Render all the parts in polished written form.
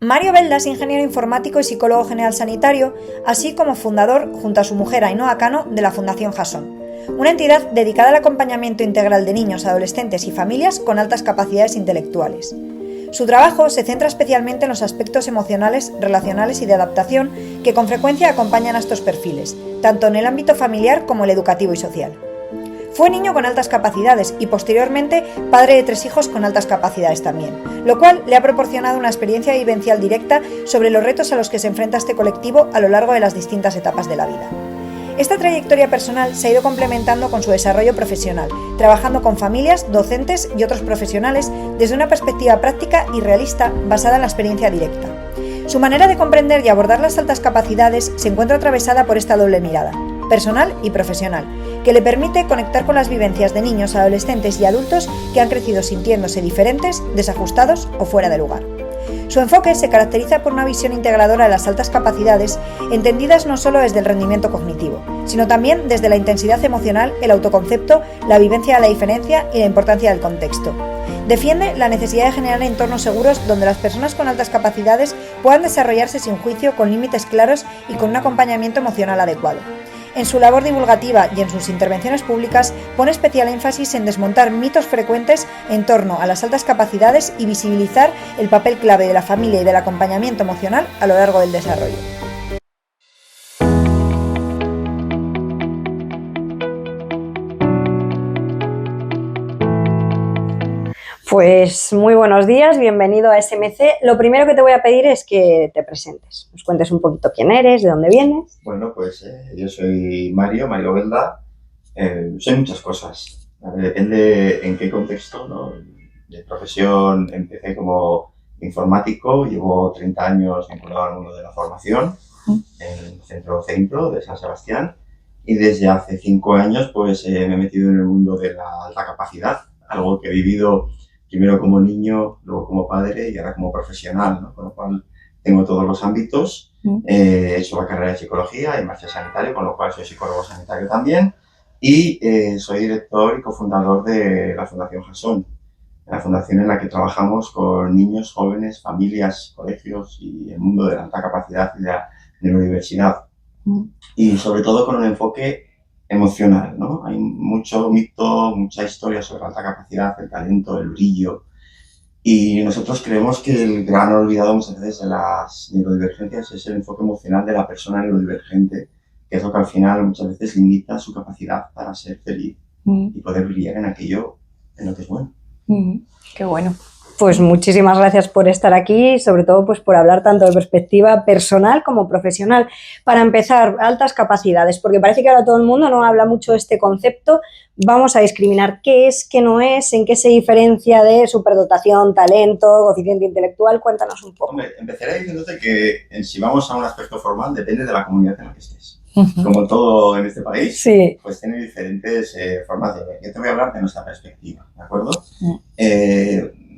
Mario Belda es ingeniero informático y psicólogo general sanitario, así como fundador, junto a su mujer Ainhoa Cano, de la Fundación Jason, una entidad dedicada al acompañamiento integral de niños, adolescentes y familias con altas capacidades intelectuales. Su trabajo se centra especialmente en los aspectos emocionales, relacionales y de adaptación que con frecuencia acompañan a estos perfiles, tanto en el ámbito familiar como el educativo y social. Fue niño con altas capacidades y posteriormente padre de 3 hijos con altas capacidades también, lo cual le ha proporcionado una experiencia vivencial directa sobre los retos a los que se enfrenta este colectivo a lo largo de las distintas etapas de la vida. Esta trayectoria personal se ha ido complementando con su desarrollo profesional, trabajando con familias, docentes y otros profesionales desde una perspectiva práctica y realista basada en la experiencia directa. Su manera de comprender y abordar las altas capacidades se encuentra atravesada por esta doble mirada, personal y profesional, que le permite conectar con las vivencias de niños, adolescentes y adultos que han crecido sintiéndose diferentes, desajustados o fuera de lugar. Su enfoque se caracteriza por una visión integradora de las altas capacidades, entendidas no solo desde el rendimiento cognitivo, sino también desde la intensidad emocional, el autoconcepto, la vivencia de la diferencia y la importancia del contexto. Defiende la necesidad de generar entornos seguros donde las personas con altas capacidades puedan desarrollarse sin juicio, con límites claros y con un acompañamiento emocional adecuado. En su labor divulgativa y en sus intervenciones públicas pone especial énfasis en desmontar mitos frecuentes en torno a las altas capacidades y visibilizar el papel clave de la familia y del acompañamiento emocional a lo largo del desarrollo. Pues muy buenos días, bienvenido a SMC. Lo primero que te voy a pedir es que te presentes, nos cuentes un poquito quién eres, de dónde vienes. Bueno, pues yo soy Mario Belda. Soy muchas cosas. Depende en qué contexto, ¿no? De profesión empecé como informático, llevo 30 años vinculado al mundo de la formación en el centro CEIMPRO de San Sebastián y desde hace 5 años pues me he metido en el mundo de la alta capacidad, algo que he vivido primero como niño, luego como padre y ahora como profesional, ¿no? Con lo cual tengo todos los ámbitos. He hecho la carrera de psicología y máster sanitario, con lo cual soy psicólogo sanitario también. Y soy director y cofundador de la Fundación Jason, la fundación en la que trabajamos con niños, jóvenes, familias, colegios y el mundo de la alta capacidad y de la neurodiversidad. Y sobre todo con un enfoque emocional, ¿no? Hay mucho mito, mucha historia sobre la alta capacidad, el talento, el brillo. Y nosotros creemos que el gran olvidado muchas veces de las neurodivergencias es el enfoque emocional de la persona neurodivergente, que es lo que al final muchas veces limita su capacidad para ser feliz y poder brillar en aquello en lo que es bueno. Qué bueno. Pues muchísimas gracias por estar aquí y sobre todo pues por hablar tanto de perspectiva personal como profesional. Para empezar, altas capacidades, porque parece que ahora todo el mundo no habla mucho de este concepto. Vamos a discriminar qué es, qué no es, en qué se diferencia de superdotación, talento, coeficiente intelectual. Cuéntanos un poco. Hombre, empezaré diciéndote que si vamos a un aspecto formal depende de la comunidad en la que estés. Como todo en este país, sí, pues tiene diferentes formas de ver. Yo te voy a hablar de nuestra perspectiva, ¿de acuerdo?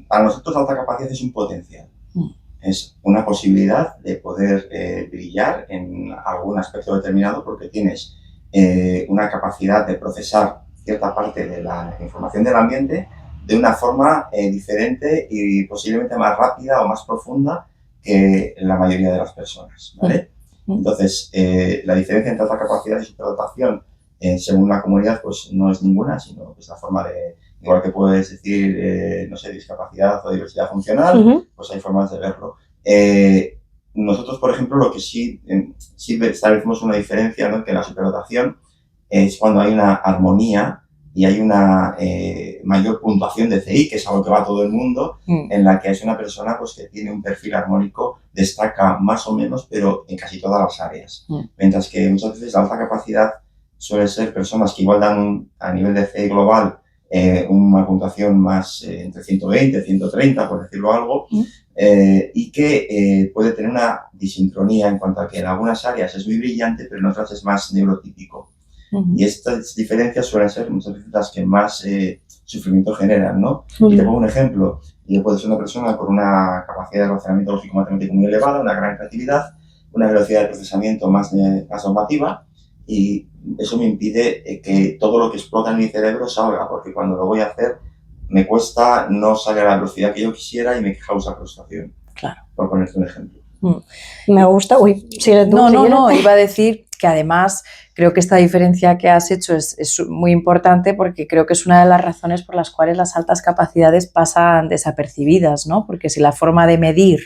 Para nosotros la alta capacidad es un potencial, es una posibilidad de poder brillar en algún aspecto determinado porque tienes una capacidad de procesar cierta parte de la información del ambiente de una forma diferente y posiblemente más rápida o más profunda que la mayoría de las personas, ¿vale? Entonces, la diferencia entre alta capacidad y superdotación según la comunidad pues no es ninguna, sino que es la forma de... Igual que puedes decir, no sé, discapacidad o diversidad funcional, pues hay formas de verlo. Nosotros, por ejemplo, lo que sí establecemos una diferencia, ¿no? Que la superdotación es cuando hay una armonía y hay una mayor puntuación de CI, que es algo que va a todo el mundo, en la que es una persona pues, que tiene un perfil armónico, destaca más o menos, pero en casi todas las áreas. Mientras que muchas veces la alta capacidad suele ser personas que igual dan a nivel de CI global una puntuación más entre 120 y 130, por decirlo algo, y que puede tener una disincronía en cuanto a que en algunas áreas es muy brillante, pero en otras es más neurotípico. Y estas diferencias suelen ser muchas veces las que más sufrimiento generan, ¿no? Y te pongo un ejemplo. Yo puedo ser una persona con una capacidad de razonamiento lógico-matemático muy elevada, una gran creatividad, una velocidad de procesamiento más normativa, y eso me impide que todo lo que explota en mi cerebro salga, porque cuando lo voy a hacer me cuesta, no sale a la velocidad que yo quisiera y me causa frustración. Claro. Por ponerte un ejemplo. Me gusta. Uy, sigue tú. No, iba a decir que además creo que esta diferencia que has hecho es muy importante porque creo que es una de las razones por las cuales las altas capacidades pasan desapercibidas, ¿no? Porque si la forma de medir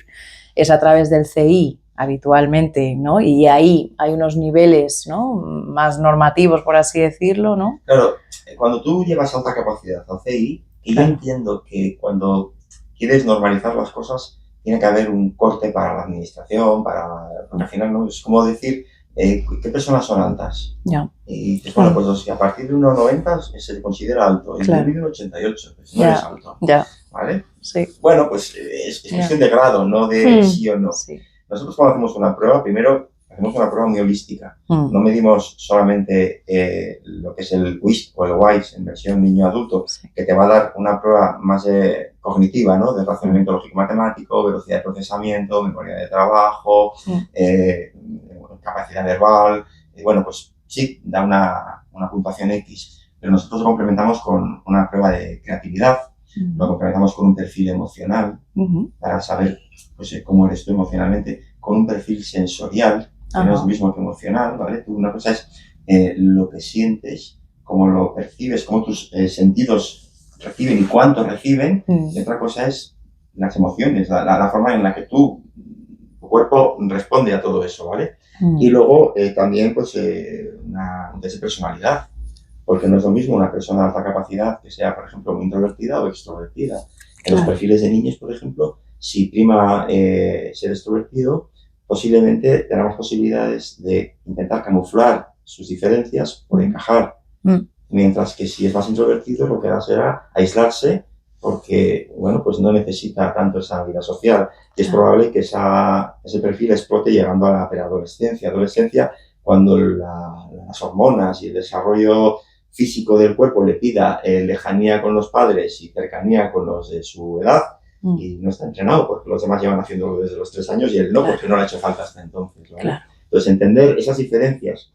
es a través del CI habitualmente, ¿no? Y ahí hay unos niveles, ¿no?, más normativos, por así decirlo, ¿no? Claro, cuando tú llevas alta capacidad al CI, y yo entiendo que cuando quieres normalizar las cosas, tiene que haber un corte para la administración, porque al final, ¿no? Es como decir, ¿qué personas son altas? Ya. Y dices, bueno, pues a partir de 1,90 se le considera alto, y yo vivo en 1,88, pues no eres alto, ¿vale? Sí. Bueno, pues es cuestión de grado, no de sí o no. Sí. Nosotros cuando hacemos una prueba, primero hacemos una prueba muy holística. No medimos solamente lo que es el WISC o el WISE en versión niño-adulto, que te va a dar una prueba más cognitiva, ¿no? De razonamiento lógico-matemático, velocidad de procesamiento, memoria de trabajo, capacidad verbal. Bueno, pues sí, da una puntuación X, pero nosotros lo complementamos con una prueba de creatividad, lo complementamos con un perfil emocional para saber pues, cómo eres tú emocionalmente, con un perfil sensorial, que no es lo mismo que emocional, ¿vale? Tú, una cosa es lo que sientes, cómo lo percibes, cómo tus sentidos reciben y cuánto reciben, y otra cosa es las emociones, la forma en la que tu cuerpo responde a todo eso, ¿vale? Y luego también pues un test de personalidad, porque no es lo mismo una persona de alta capacidad que sea, por ejemplo, muy introvertida o extrovertida. En los perfiles de niños, por ejemplo, si prima ser extrovertido, posiblemente tenga más posibilidades de intentar camuflar sus diferencias por encajar. Mientras que si es más introvertido, lo que hará será aislarse porque, bueno, pues no necesita tanto esa vida social. Y es probable que ese perfil explote llegando a la preadolescencia. Adolescencia, cuando las hormonas y el desarrollo físico del cuerpo le pida lejanía con los padres y cercanía con los de su edad, y no está entrenado porque los demás llevan haciéndolo desde los 3 años y él no, porque no le ha hecho falta hasta entonces, ¿vale? Entonces, entender esas diferencias,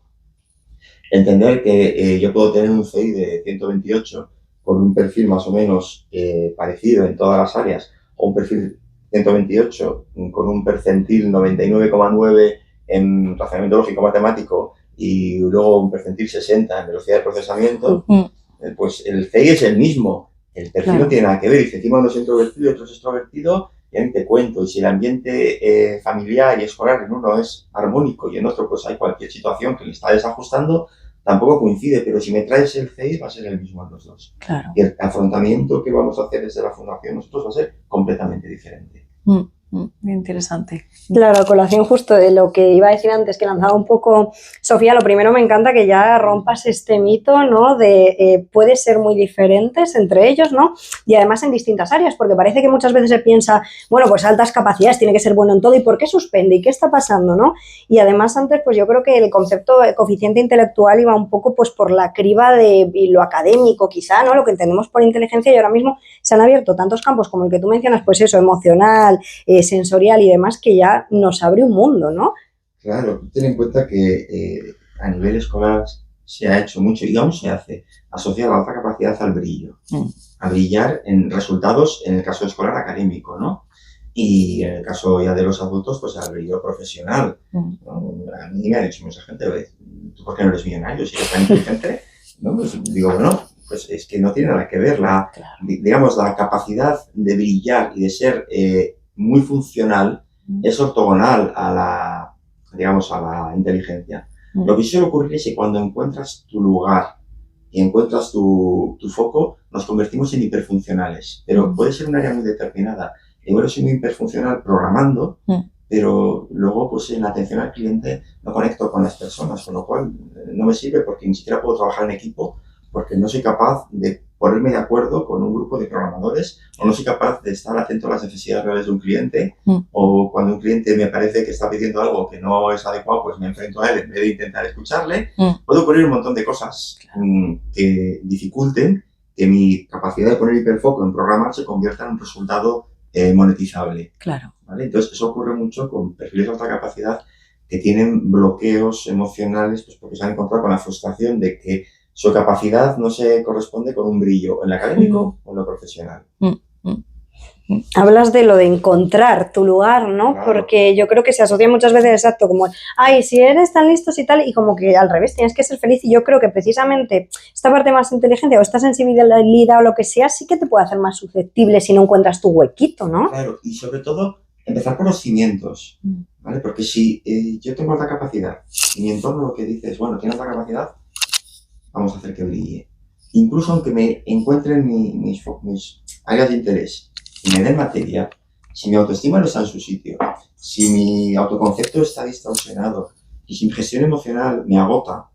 entender que yo puedo tener un CI de 128 con un perfil más o menos parecido en todas las áreas, o un perfil 128 con un percentil 99,9 en razonamiento lógico matemático y luego un percentil 60 en velocidad de procesamiento, pues el CI es el mismo. El perfil no tiene nada que ver. Y si encima uno es introvertido y otro es extrovertido, ya te cuento. Y si el ambiente familiar y escolar en uno es armónico y en otro pues hay cualquier situación que le está desajustando, tampoco coincide. Pero si me traes el CI va a ser el mismo en los dos. Claro. Y el afrontamiento que vamos a hacer desde la fundación nosotros va a ser completamente diferente. Muy interesante. Claro, a colación justo de lo que iba a decir antes, que lanzaba un poco Sofía, lo primero me encanta que ya rompas este mito, ¿no? De puede ser muy diferentes entre ellos, ¿no? Y además en distintas áreas, porque parece que muchas veces se piensa, bueno, pues altas capacidades, tiene que ser bueno en todo, ¿y por qué suspende? ¿Y qué está pasando, no? Y además antes, pues yo creo que el concepto de coeficiente intelectual iba un poco pues por la criba de lo académico, quizá, ¿no? Lo que entendemos por inteligencia, y ahora mismo se han abierto tantos campos como el que tú mencionas, pues eso, emocional, sensorial y demás, que ya nos abre un mundo, ¿no? Claro, ten en cuenta que a nivel escolar se ha hecho mucho y aún se hace asociar la alta capacidad al brillo, a brillar en resultados, en el caso escolar académico, ¿no? Y en el caso ya de los adultos, pues al brillo profesional, ¿no? A mí me ha dicho mucha gente, ¿tú por qué no eres millonario si eres tan inteligente? ¿No? Pues digo, bueno, pues es que no tiene nada que ver. Digamos, la capacidad de brillar y de ser muy funcional es ortogonal a la inteligencia. Lo que suele ocurrir es que cuando encuentras tu lugar y encuentras tu foco, nos convertimos en hiperfuncionales. Pero puede ser un área muy determinada. Igual soy muy hiperfuncional programando, pero luego pues en la atención al cliente no conecto con las personas, con lo cual no me sirve porque ni siquiera puedo trabajar en equipo, porque no soy capaz de ponerme de acuerdo con un grupo de programadores, o no soy capaz de estar atento a las necesidades reales de un cliente, o cuando un cliente me parece que está pidiendo algo que no es adecuado, pues me enfrento a él en vez de intentar escucharle. Puedo ocurrir un montón de cosas que dificulten que mi capacidad de poner hiperfoco en programar se convierta en un resultado monetizable. Claro. ¿Vale? Entonces, eso ocurre mucho con perfiles de alta capacidad que tienen bloqueos emocionales, pues porque se han encontrado con la frustración de que su capacidad no se corresponde con un brillo en lo académico o en lo profesional. Hablas de lo de encontrar tu lugar, ¿no? Claro. Porque yo creo que se asocia muchas veces, exacto, como, ay, si eres tan listo y tal, y como que al revés, tienes que ser feliz. Y yo creo que precisamente esta parte más inteligente o esta sensibilidad o lo que sea, sí que te puede hacer más susceptible si no encuentras tu huequito, ¿no? Claro, y sobre todo, empezar por los cimientos, ¿vale? Porque si yo tengo alta capacidad y mi entorno lo que dice es, bueno, tienes alta capacidad, vamos a hacer que brille. Incluso aunque me encuentren mis áreas de interés y me den materia, si mi autoestima no está en su sitio, si mi autoconcepto está distorsionado y si mi gestión emocional me agota,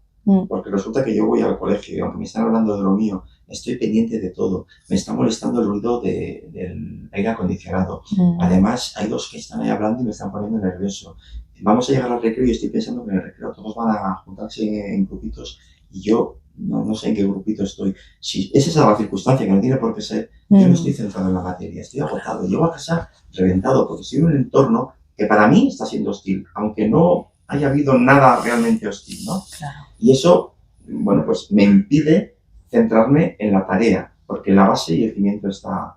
porque resulta que yo voy al colegio y aunque me están hablando de lo mío, estoy pendiente de todo, me está molestando el ruido del aire acondicionado. Además, hay dos que están ahí hablando y me están poniendo nervioso. Vamos a llegar al recreo y estoy pensando que en el recreo todos van a juntarse en grupitos y yo no sé en qué grupito estoy. Si esa es la circunstancia, que no tiene por qué ser, yo no estoy centrado en la materia, estoy agotado. Llego a casa reventado porque estoy en un entorno que para mí está siendo hostil, aunque no haya habido nada realmente hostil, ¿no? Claro. Y eso, bueno, pues me impide centrarme en la tarea, porque la base y el cimiento está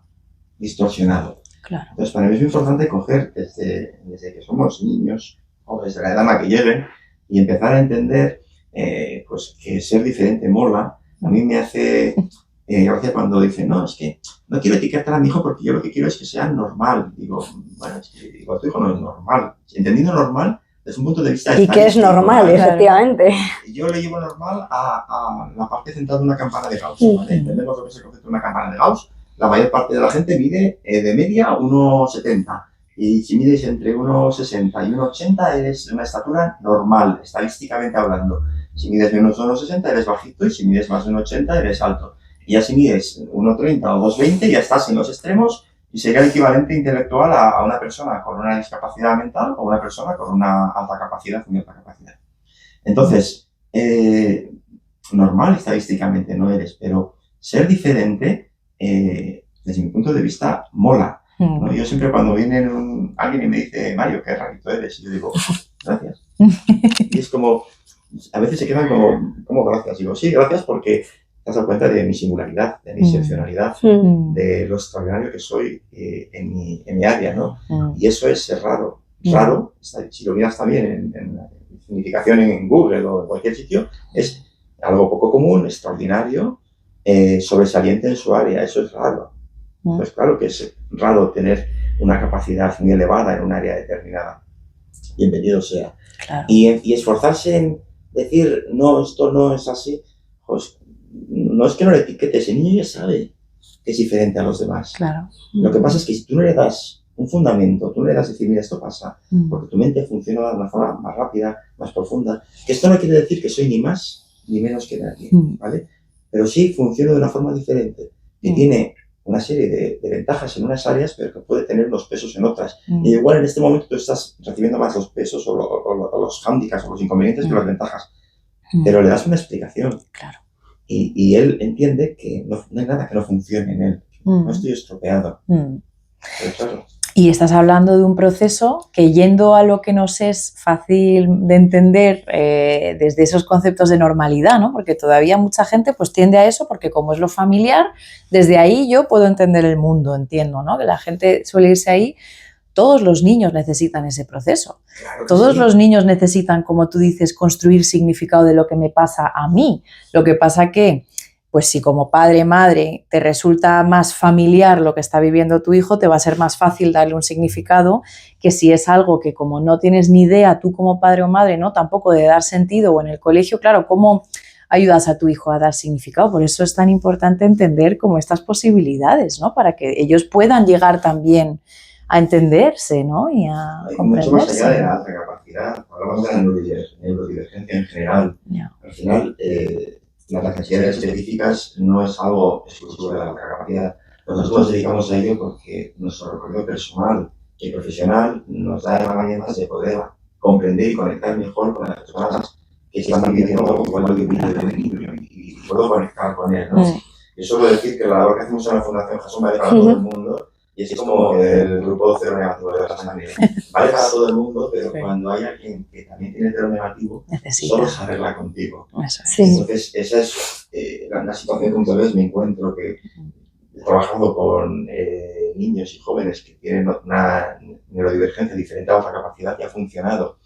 distorsionado. Claro. Entonces, para mí es muy importante coger desde que somos niños o desde la edad en la que lleguen y empezar a entender pues que ser diferente mola. A mí me hace gracia cuando dicen, no, es que no quiero etiquetar a mi hijo porque yo lo que quiero es que sea normal. Digo, bueno, es que digo, tu hijo no es normal. Entendiendo normal desde un punto de vista y que es normal, ¿vale? Efectivamente. Yo le llevo normal a la parte central de una campana de Gauss, ¿vale? Entendemos lo que es el concepto de una campana de Gauss. La mayor parte de la gente mide de media 1,70. Y si mides entre 1,60 y 1,80 eres de una estatura normal, estadísticamente hablando. Si mides menos de 1,60 eres bajito y si mides más de 1,80 eres alto. Y ya si mides 1,30 o 2,20 ya estás en los extremos y sería el equivalente intelectual a una persona con una discapacidad mental o una persona con una alta capacidad, muy alta capacidad. Entonces, normal estadísticamente no eres, pero ser diferente, desde mi punto de vista, mola. ¿No? Yo siempre cuando viene alguien y me dice, Mario, qué rarito eres, y yo digo, gracias. Y es como, a veces se quedan como gracias. Digo, sí, gracias porque te has dado cuenta de mi singularidad, de mi excepcionalidad, de lo extraordinario que soy en mi área, ¿no? Y eso es ser raro. Raro, si lo miras también en la significación en Google o en cualquier sitio, es algo poco común, extraordinario, sobresaliente en su área. Eso es raro. Pues claro que es raro tener una capacidad muy elevada en un área determinada. Bienvenido sea. Claro. Y esforzarse en decir, no, esto no es así, pues no es que no le etiquetes, el niño ya sabe que es diferente a los demás. Claro. Lo que pasa es que si tú no le das un fundamento, tú no le das decir, mira, esto pasa, porque tu mente funciona de una forma más rápida, más profunda, que esto no quiere decir que soy ni más ni menos que nadie, ¿vale? Pero sí funciona de una forma diferente, que tiene una serie de ventajas en unas áreas, pero que puede tener unos pesos en otras. Y igual en este momento tú estás recibiendo más los pesos o los hándicaps o los inconvenientes que las ventajas, pero le das una explicación. Claro. Y él entiende que no hay nada que no funcione en él. No estoy estropeado. Pero claro. Y estás hablando de un proceso que, yendo a lo que nos es fácil de entender desde esos conceptos de normalidad, ¿no? Porque todavía mucha gente pues tiende a eso, porque como es lo familiar, desde ahí yo puedo entender el mundo, entiendo, ¿no? Que la gente suele irse ahí. Todos los niños necesitan ese proceso. Claro, todos sí. Los niños necesitan, como tú dices, construir significado de lo que me pasa a mí. Lo que pasa que, pues si como padre, madre, te resulta más familiar lo que está viviendo tu hijo, te va a ser más fácil darle un significado que si es algo que, como no tienes ni idea tú como padre o madre, ¿no? Tampoco de dar sentido, o en el colegio, claro, ¿cómo ayudas a tu hijo a dar significado? Por eso es tan importante entender como estas posibilidades, ¿no? Para que ellos puedan llegar también a entenderse, ¿no? Y a comprenderse. Mucho más allá de la alta capacidad, hablamos de la neurodivergencia en general. Al final, las necesidades específicas no es algo exclusivo de la alta capacidad. Nosotros nos dedicamos a ello porque nuestro recorrido personal y profesional nos da herramientas de poder comprender y conectar mejor con las personas que están viviendo igual que y puedo conectar con él, ¿no? Yo suelo decir que la labor que hacemos en la Fundación Jason vale para todo el mundo, y es como el grupo cero negativo de la sangre. Vale para todo el mundo, pero cuando hay alguien que también tiene cero negativo, solo se arregla contigo. Sí. Entonces, esa es la situación que muchas veces me encuentro, que he trabajado con niños y jóvenes que tienen una neurodivergencia diferente a otra capacidad y ha funcionado.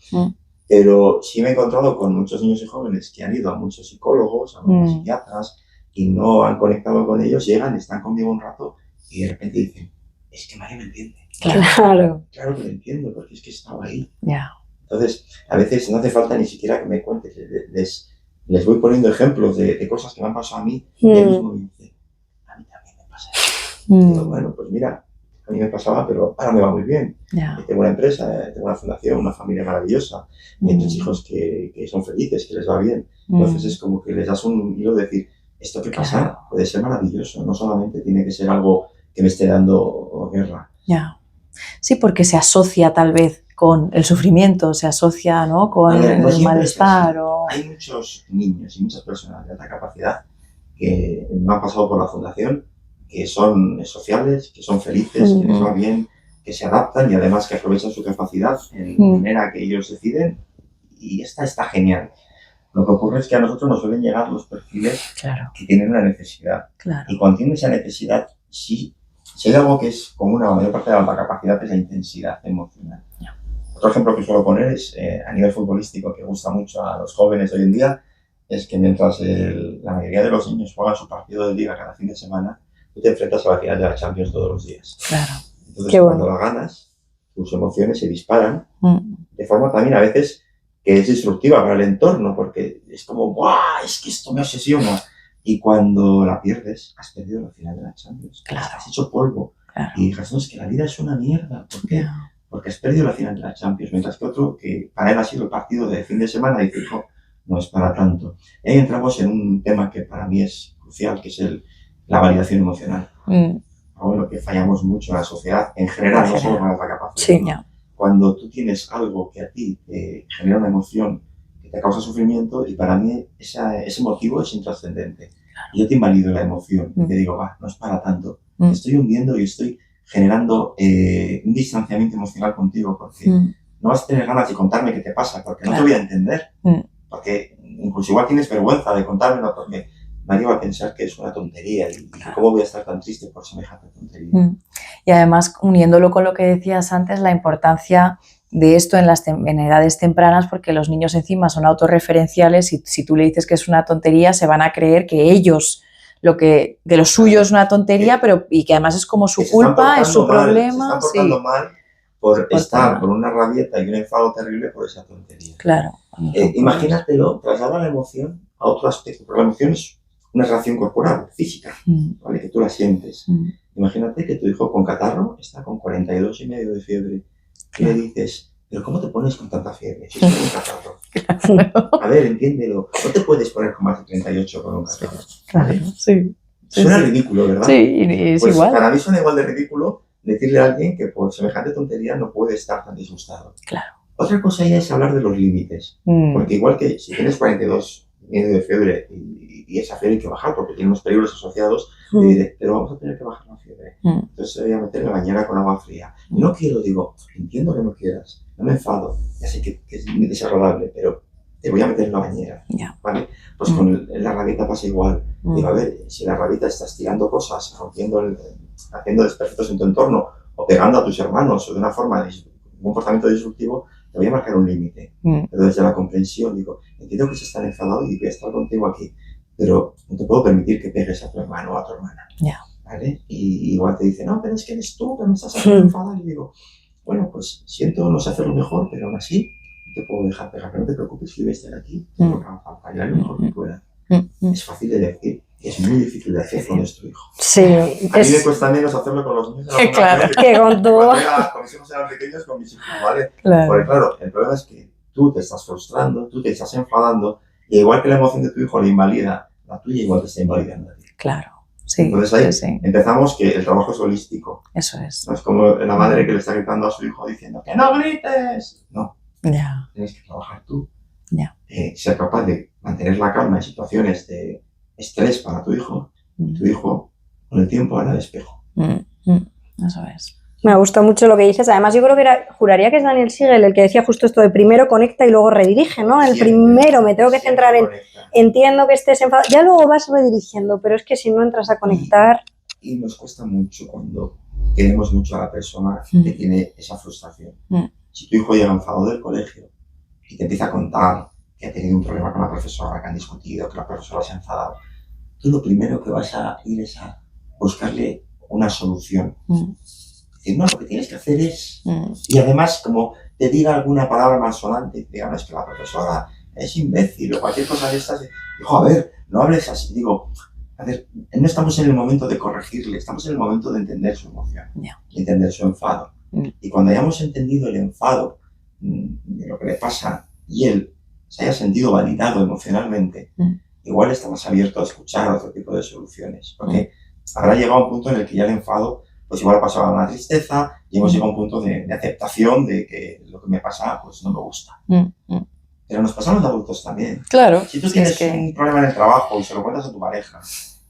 Pero sí me he encontrado con muchos niños y jóvenes que han ido a muchos psicólogos, a muchos psiquiatras y no han conectado con ellos, llegan, están conmigo un rato y de repente dicen, es que María me entiende. Claro. Claro que lo entiendo, porque es que estaba ahí. Yeah. Entonces, a veces no hace falta ni siquiera que me cuentes, les voy poniendo ejemplos de cosas que me han pasado a mí y él mismo me dice, a mí también me pasa eso. Digo, bueno, pues mira, a mí me pasaba, pero ahora me va muy bien. Yeah. Tengo una empresa, tengo una fundación, una familia maravillosa, y 3 hijos que son felices, que les va bien. Entonces es como que les das un hilo de decir, esto que pasa puede ser maravilloso, no solamente tiene que ser algo que me esté dando guerra. Yeah. Sí, porque se asocia tal vez con el sufrimiento, se asocia, ¿no?, con el malestar. Hay muchos niños y muchas personas de alta capacidad que no han pasado por la fundación, que son sociales, que son felices, que les va bien, que se adaptan y además que aprovechan su capacidad en la manera que ellos deciden, y está genial. Lo que ocurre es que a nosotros nos suelen llegar los perfiles que tienen una necesidad. Y cuando tienen esa necesidad, si hay algo que es común a la mayor parte de la alta capacidad es la intensidad emocional. Otro ejemplo que suelo poner es a nivel futbolístico, que gusta mucho a los jóvenes de hoy en día, es que mientras la mayoría de los niños juegan su partido de liga cada fin de semana, tú te enfrentas a la final de la Champions todos los días. Claro. Entonces, cuando la ganas, tus emociones se disparan de forma también a veces que es destructiva para el entorno, porque es como, ¡buah! Es que esto me obsesiona. Y cuando la pierdes, has perdido la final de la Champions. Has hecho polvo. Y dices, no, es que la vida es una mierda. ¿Por qué? Porque has perdido la final de la Champions. Mientras que otro, que para él ha sido el partido de fin de semana, dice, hijo, no es para tanto. Y ahí entramos en un tema que para mí es crucial, que es la validación emocional. Algo en lo que fallamos mucho en la sociedad, en general, no solo con la capacidad. Sí, ¿no? Cuando tú tienes algo que a ti te genera una emoción que te causa sufrimiento, y para mí ese motivo es intrascendente. Y yo te invalido la emoción y te digo, va, no es para tanto. Te estoy hundiendo y estoy generando un distanciamiento emocional contigo, porque no vas a tener ganas de contarme qué te pasa, porque no te voy a entender. Porque incluso igual tienes vergüenza de contármelo, porque nadie va a pensar que es una tontería y cómo voy a estar tan triste por semejante tontería. Y además, uniéndolo con lo que decías antes, la importancia de esto en edades tempranas, porque los niños encima son autorreferenciales y si tú le dices que es una tontería, se van a creer que ellos, de lo suyo es una tontería, y que además es como su culpa, es su problema. Se están portando mal por estar con una rabieta y un enfado terrible por esa tontería. Claro. Imagínatelo, traslada la emoción a otro aspecto, porque la emoción es una reacción corporal, física, ¿vale? Que tú la sientes. Imagínate que tu hijo con catarro está con 42,5 de fiebre y le dices, pero ¿cómo te pones con tanta fiebre si es un catarro? A ver, entiéndelo, no te puedes poner con más de 38 con un catarro. ¿Vale? Sí. Suena ridículo, ¿verdad? Sí, es pues igual. Para mí suena igual de ridículo decirle a alguien que por semejante tontería no puede estar tan disgustado. Claro. Otra cosa ya es hablar de los límites, porque igual que si tienes 42,5 de fiebre y esa fiebre hay que bajar porque tiene unos peligros asociados, te diré, pero vamos a tener que bajar la fiebre. Entonces te voy a meter en la bañera con agua fría. Y no quiero, digo, entiendo que no quieras, no me enfado, ya sé que es muy desagradable, pero te voy a meter en la bañera, ¿vale? Pues con la rabieta pasa igual. Digo, a ver, si la rabieta estás tirando cosas, haciendo desperfectos en tu entorno, o pegando a tus hermanos, o de una forma de un comportamiento disruptivo, te voy a marcar un límite. Pero desde la comprensión, digo, entiendo que se están enfadados y voy a estar contigo aquí, pero no te puedo permitir que pegues a tu hermano o a tu hermana. ¿Vale? Y igual te dice, no, pero es que eres tú que me estás haciendo enfadar. Y digo, bueno, pues siento no sé hacerlo mejor, pero aún así te puedo dejar pegar, pero no te preocupes, que yo voy a estar aquí, lo que haga falta, y haré lo mejor que pueda. Es fácil de decir, y es muy difícil de hacer con nuestro hijo. Sí. A mí me cuesta menos hacerlo con los niños. Claro. Que con tú. Cuando mis hijos eran pequeños, con mis hijos, ¿vale? Claro. Porque claro, el problema es que tú te estás frustrando, tú te estás enfadando, y igual que la emoción de tu hijo le invalida, la tuya igual te está invalidando a ti. Claro. Sí, entonces ahí empezamos que el trabajo es holístico. Eso es. No es como la madre que le está gritando a su hijo diciendo ¡que no grites! No. Tienes que trabajar tú. Ser capaz de mantener la calma en situaciones de estrés para tu hijo. Tu hijo, con el tiempo, hará de espejo. Eso es. Me gusta mucho lo que dices. Además, yo creo que juraría que es Daniel Siegel el que decía justo esto de primero conecta y luego redirige, ¿no? El primero me tengo que centrar en entiendo que estés enfadado, ya luego vas redirigiendo, pero es que si no entras a conectar... Y nos cuesta mucho cuando queremos mucho a la persona que tiene esa frustración. Si tu hijo llega enfadado del colegio y te empieza a contar que ha tenido un problema con la profesora, que han discutido, que la profesora se ha enfadado, tú lo primero que vas a ir es a buscarle una solución. Decir, no, lo que tienes que hacer es... Y además, como te diga alguna palabra malsonante, te digan, es que la profesora es imbécil o cualquier cosa de estas, digo, a ver, no hables así. Digo, a ver, no estamos en el momento de corregirle, estamos en el momento de entender su emoción, de entender su enfado. Y cuando hayamos entendido el enfado de lo que le pasa y él se haya sentido validado emocionalmente, igual está más abierto a escuchar otro tipo de soluciones. Porque habrá llegado a un punto en el que ya el enfado, pues igual ha pasado a una tristeza y hemos llegado a un punto de aceptación de que lo que me pasa, pues no me gusta. Pero nos pasa a los adultos también. Claro. Si tú tienes un problema en el trabajo y se lo cuentas a tu pareja,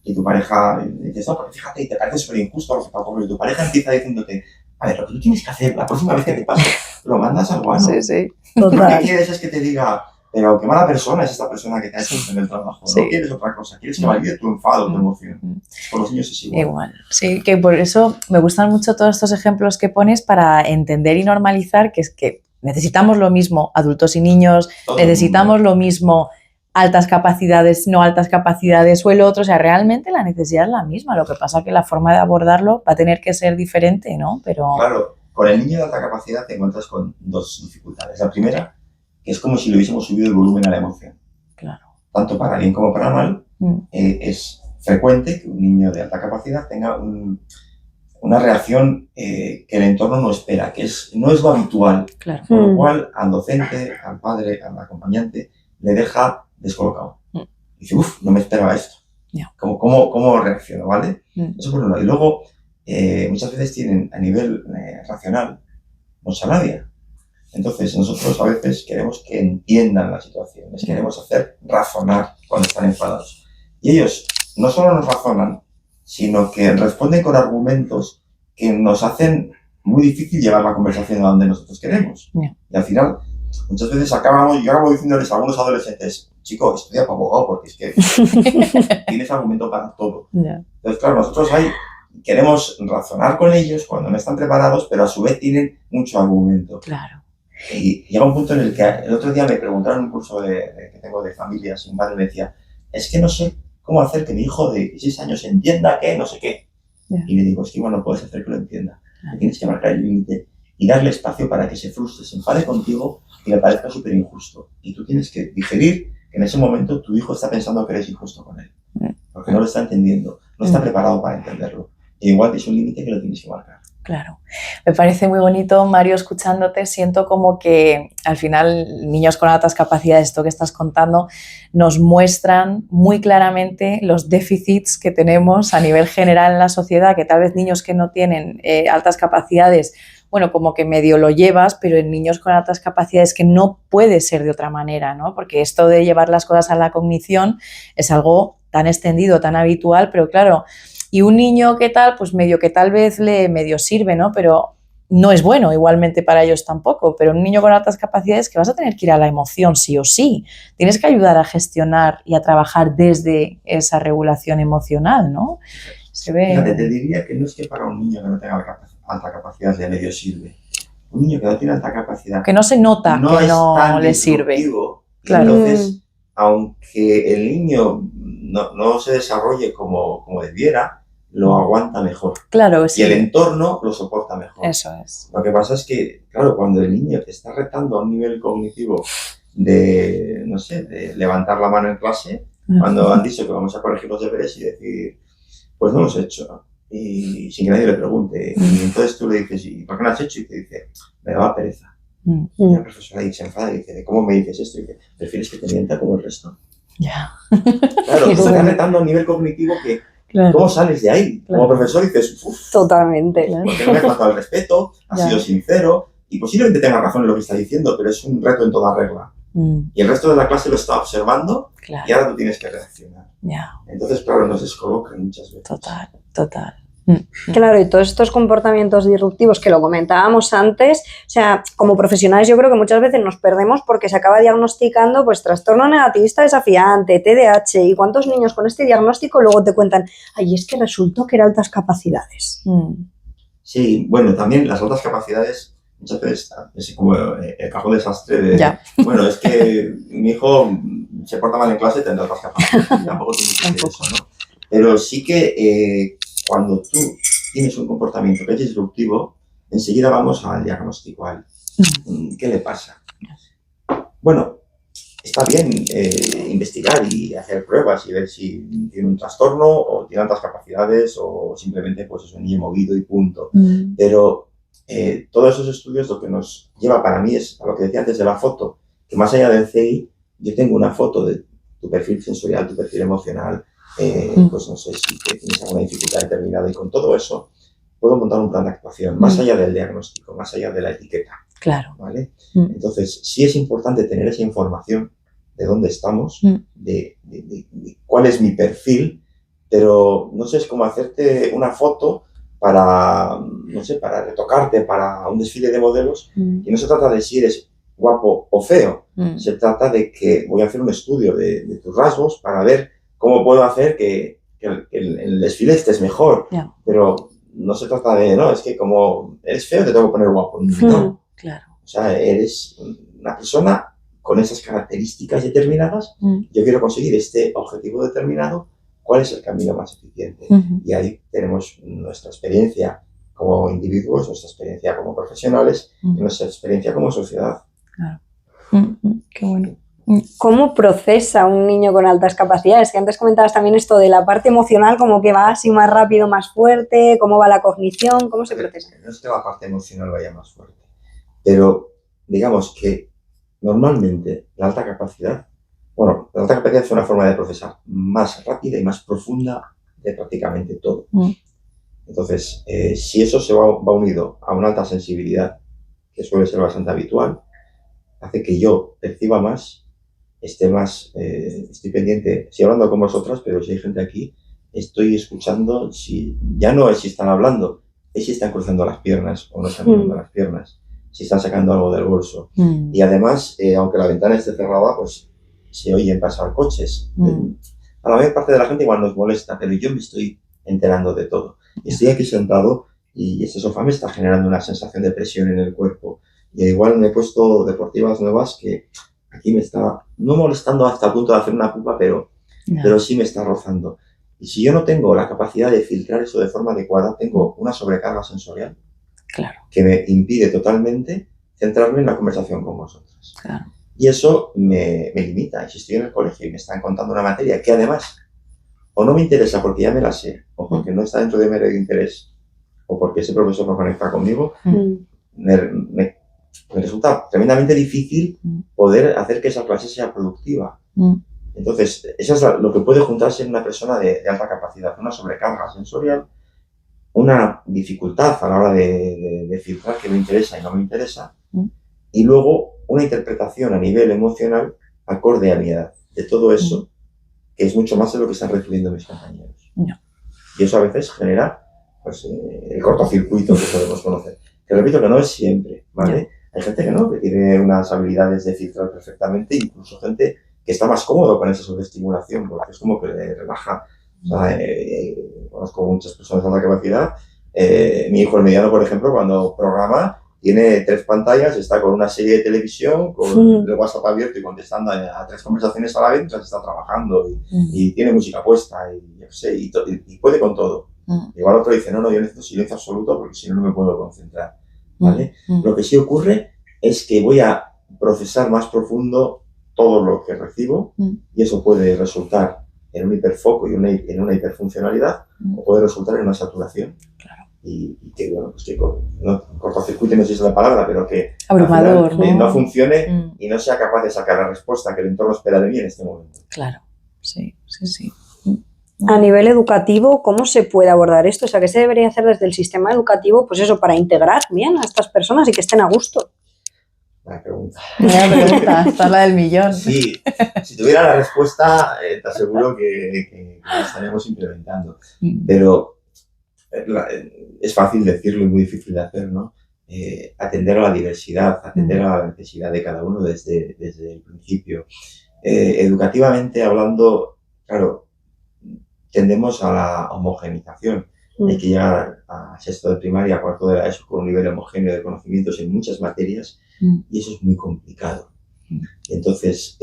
y tu pareja dice, no, porque fíjate, y te parece súper injusto lo que te ocurre, y tu pareja empieza diciéndote, a ver, lo que tú tienes que hacer, la próxima vez que te pase, lo mandas al guano. Sí. Lo que quieres es que te diga, pero qué mala persona es esta persona que te ha hecho en el trabajo. No quieres otra cosa, quieres que valide tu enfado, tu emoción. Con los niños es igual. Sí, que por eso me gustan mucho todos estos ejemplos que pones para entender y normalizar que es que necesitamos lo mismo, adultos y niños, necesitamos lo mismo, altas capacidades, no altas capacidades o el otro, o sea, realmente la necesidad es la misma, lo que pasa es que la forma de abordarlo va a tener que ser diferente, ¿no? Pero... Claro, con el niño de alta capacidad te encuentras con dos dificultades. La primera, que es como si le hubiésemos subido el volumen a la emoción. Claro. Tanto para bien como para mal, es frecuente que un niño de alta capacidad tenga una reacción que el entorno no espera, que no es lo habitual. Claro. Con lo cual, al docente, al padre, al acompañante, le deja descolocado. Dice, no me esperaba esto. ¿Cómo reacciono, vale? Eso por un lado. Y luego, muchas veces tienen a nivel racional mucha rabia. Entonces, nosotros a veces queremos que entiendan la situación, les queremos hacer razonar cuando están enfadados. Y ellos no solo nos razonan, sino que responden con argumentos que nos hacen muy difícil llevar la conversación a donde nosotros queremos. Y al final, muchas veces yo acabo diciéndoles a algunos adolescentes, chico, estudia para abogado porque es que tienes argumento para todo. Entonces, claro, nosotros ahí queremos razonar con ellos cuando no están preparados, pero a su vez tienen mucho argumento. Claro. Y llega un punto en el que el otro día me preguntaron en un curso que tengo de familias y un padre me decía, es que no sé cómo hacer que mi hijo de 16 años entienda que no sé qué. Y le digo, es que igual no puedes hacer que lo entienda. Tienes que marcar el límite y darle espacio para que se frustre, se enfade contigo y le parezca súper injusto. Y tú tienes que digerir que en ese momento tu hijo está pensando que eres injusto con él. Porque no lo está entendiendo, no está preparado para entenderlo. Y igual es un límite que lo tienes que marcar. Claro. Me parece muy bonito, Mario, escuchándote. Siento como que al final niños con altas capacidades, esto que estás contando, nos muestran muy claramente los déficits que tenemos a nivel general en la sociedad, que tal vez niños que no tienen altas capacidades, bueno, como que medio lo llevas, pero en niños con altas capacidades que no puede ser de otra manera, ¿no? Porque esto de llevar las cosas a la cognición es algo tan extendido, tan habitual, pero claro... Y un niño que tal, pues medio que tal vez le medio sirve, ¿no? Pero no es bueno igualmente para ellos tampoco. Pero un niño con altas capacidades que vas a tener que ir a la emoción sí o sí. Tienes que ayudar a gestionar y a trabajar desde esa regulación emocional, ¿no? Se ve... Fíjate, te diría que no es que para un niño que no tenga alta capacidad le medio sirve. Un niño que no tiene alta capacidad... Que no se nota que no le sirve. Claro. Entonces, aunque el niño no se desarrolle como debiera, lo aguanta mejor. Claro, sí. Y el entorno lo soporta mejor. Eso es. Lo que pasa es que, claro, cuando el niño te está retando a un nivel cognitivo de, no sé, de levantar la mano en clase, cuando han dicho que vamos a corregir los deberes y decir, pues no los he hecho, ¿no? Y sin que nadie le pregunte. Y entonces tú le dices, ¿y por qué no has hecho? Y te dice, me daba pereza. Y la profesora ahí se enfada y dice, ¿cómo me dices esto? Y dice, ¿prefieres que te mienta como el resto? Ya. Claro, te estás retando a un nivel cognitivo que, ¿cómo sales de ahí? Como profesor dices, totalmente. Porque no me ha faltado el respeto, ha sido sincero, y posiblemente tenga razón en lo que está diciendo, pero es un reto en toda regla. Y el resto de la clase lo está observando y ahora tú tienes que reaccionar. Entonces, claro, nos descolocan muchas veces. Total. Claro, y todos estos comportamientos disruptivos que lo comentábamos antes, o sea, como profesionales yo creo que muchas veces nos perdemos porque se acaba diagnosticando pues trastorno negativista desafiante, TDAH, y cuántos niños con este diagnóstico luego te cuentan, ay, es que resultó que era altas capacidades. Sí, bueno, también las altas capacidades muchas veces es como el cajón desastre de, bueno, es que mi hijo se porta mal en clase, tendrá altas capacidades, tampoco tiene que ser eso, ¿no? Pero sí que cuando tú tienes un comportamiento que es disruptivo, enseguida vamos al diagnóstico. ¿Qué le pasa? Bueno, está bien investigar y hacer pruebas y ver si tiene un trastorno o tiene altas capacidades o simplemente pues es un niño movido y punto. Pero todos esos estudios lo que nos lleva para mí es a lo que decía antes de la foto, que más allá del CI, yo tengo una foto de tu perfil sensorial, tu perfil emocional, pues no sé si tienes alguna dificultad determinada, y con todo eso puedo montar un plan de actuación, más allá del diagnóstico, más allá de la etiqueta. Claro. ¿Vale? Entonces, sí es importante tener esa información de dónde estamos, de cuál es mi perfil, pero no sé, es como hacerte una foto para, no sé, para retocarte para un desfile de modelos, y no se trata de si eres guapo o feo, se trata de que voy a hacer un estudio de tus rasgos para ver cómo puedo hacer que el desfile estés mejor, pero no se trata de, no, es que como eres feo te tengo que poner guapo, no. Claro. O sea, eres una persona con esas características determinadas, yo quiero conseguir este objetivo determinado, ¿cuál es el camino más eficiente? Y ahí tenemos nuestra experiencia como individuos, nuestra experiencia como profesionales y nuestra experiencia como sociedad. Claro. Qué bueno. ¿Cómo procesa un niño con altas capacidades? Que antes comentabas también esto de la parte emocional, como que va así más rápido, más fuerte, cómo va la cognición, cómo se procesa. No es que la parte emocional vaya más fuerte, pero digamos que normalmente la alta capacidad es una forma de procesar más rápida y más profunda de prácticamente todo. Entonces, si eso se va unido a una alta sensibilidad, que suele ser bastante habitual, hace que yo perciba más, esté más, estoy pendiente, estoy hablando con vosotras, pero si hay gente aquí, estoy escuchando, ya no es si están hablando, es si están cruzando las piernas o no están cruzando las piernas, si están sacando algo del bolso. Y además, aunque la ventana esté cerrada, pues se oyen pasar coches. A la mayor parte de la gente igual nos molesta, pero yo me estoy enterando de todo. Y estoy aquí sentado y este sofá me está generando una sensación de presión en el cuerpo. Y igual me he puesto deportivas nuevas que aquí me está, no molestando hasta el punto de hacer una pupa, pero sí me está rozando. Y si yo no tengo la capacidad de filtrar eso de forma adecuada, tengo una sobrecarga sensorial que me impide totalmente centrarme en la conversación con vosotros. Y eso me limita. Y si estoy en el colegio y me están contando una materia que además o no me interesa porque ya me la sé, o porque no está dentro de mi área de interés, o porque ese profesor no conecta conmigo, me resulta tremendamente difícil poder hacer que esa clase sea productiva. Entonces, eso es lo que puede juntarse en una persona de alta capacidad, una sobrecarga sensorial, una dificultad a la hora de filtrar qué me interesa y no me interesa, y luego una interpretación a nivel emocional acorde a mi edad de todo eso, que es mucho más de lo que están recibiendo mis compañeros. Y eso a veces genera pues, el cortocircuito que podemos conocer. Que repito que no es siempre, ¿vale? Hay gente que no, que tiene unas habilidades de filtrar perfectamente, incluso gente que está más cómodo con esa sobreestimulación, porque es como que le relaja. O sea, conozco muchas personas de alta capacidad. Mi hijo el mediano, por ejemplo, cuando programa, tiene 3 pantallas, está con una serie de televisión, con el WhatsApp abierto y contestando a 3 conversaciones a la vez mientras está trabajando, y tiene música puesta, y yo sé, y puede con todo. Igual otro dice, no, yo necesito silencio absoluto porque si no, no me puedo concentrar, ¿vale? Lo que sí ocurre es que voy a procesar más profundo todo lo que recibo, y eso puede resultar en un hiperfoco y en una hiperfuncionalidad, o puede resultar en una saturación. Y que, bueno, pues que cortocircuito, no sé si es la palabra, pero que abrumador, al final, no funcione y no sea capaz de sacar la respuesta que el entorno espera de mí en este momento. Claro, sí. A nivel educativo, ¿cómo se puede abordar esto? O sea, ¿qué se debería hacer desde el sistema educativo, pues eso, para integrar bien a estas personas y que estén a gusto? Buena pregunta. Esta es la del millón. Sí, si tuviera la respuesta, te aseguro que la estaríamos implementando. Pero es fácil decirlo y muy difícil de hacer, ¿no? Atender a la diversidad, atender a la necesidad de cada uno desde el principio. Educativamente hablando, claro, tendemos a la homogenización. Hay que llegar a sexto de primaria, a cuarto de la ESO con un nivel homogéneo de conocimientos en muchas materias y eso es muy complicado. Entonces,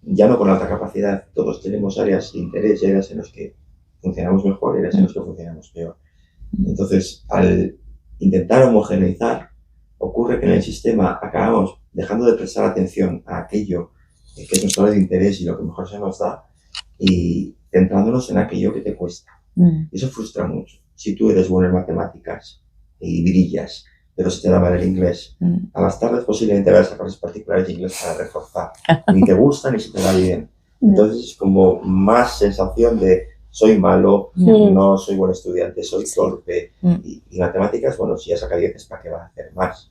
ya no con alta capacidad, todos tenemos áreas de interés y áreas en las que funcionamos mejor y áreas en las que funcionamos peor. Entonces, al intentar homogeneizar, ocurre que en el sistema acabamos dejando de prestar atención a aquello que es nuestro área de interés y lo que mejor se nos da y centrándonos en aquello que te cuesta. Y eso frustra mucho. Si tú eres bueno en matemáticas y brillas, pero se te da mal el inglés, a las tardes posiblemente veas clases particulares de inglés para reforzar. Ni te gusta ni se te da bien. Entonces es como más sensación de soy malo, no soy buen estudiante, soy torpe. Y matemáticas, bueno, si ya saca 10, ¿para qué vas a hacer más?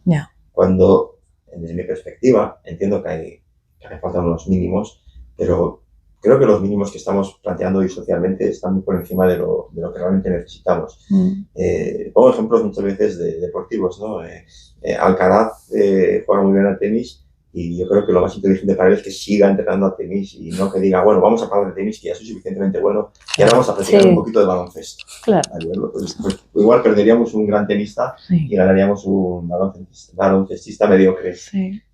Cuando, desde mi perspectiva, entiendo que hace falta unos mínimos, pero creo que los mínimos que estamos planteando hoy socialmente están muy por encima de lo que realmente necesitamos. Pongo ejemplos muchas veces de deportivos, ¿no? Alcaraz juega muy bien al tenis y yo creo que lo más inteligente para él es que siga entrenando al tenis y no que diga, bueno, vamos a parar de tenis, que ya soy suficientemente bueno, y ahora vamos a practicar un poquito de baloncesto. Claro. Pues igual perderíamos un gran tenista y ganaríamos un baloncestista mediocre.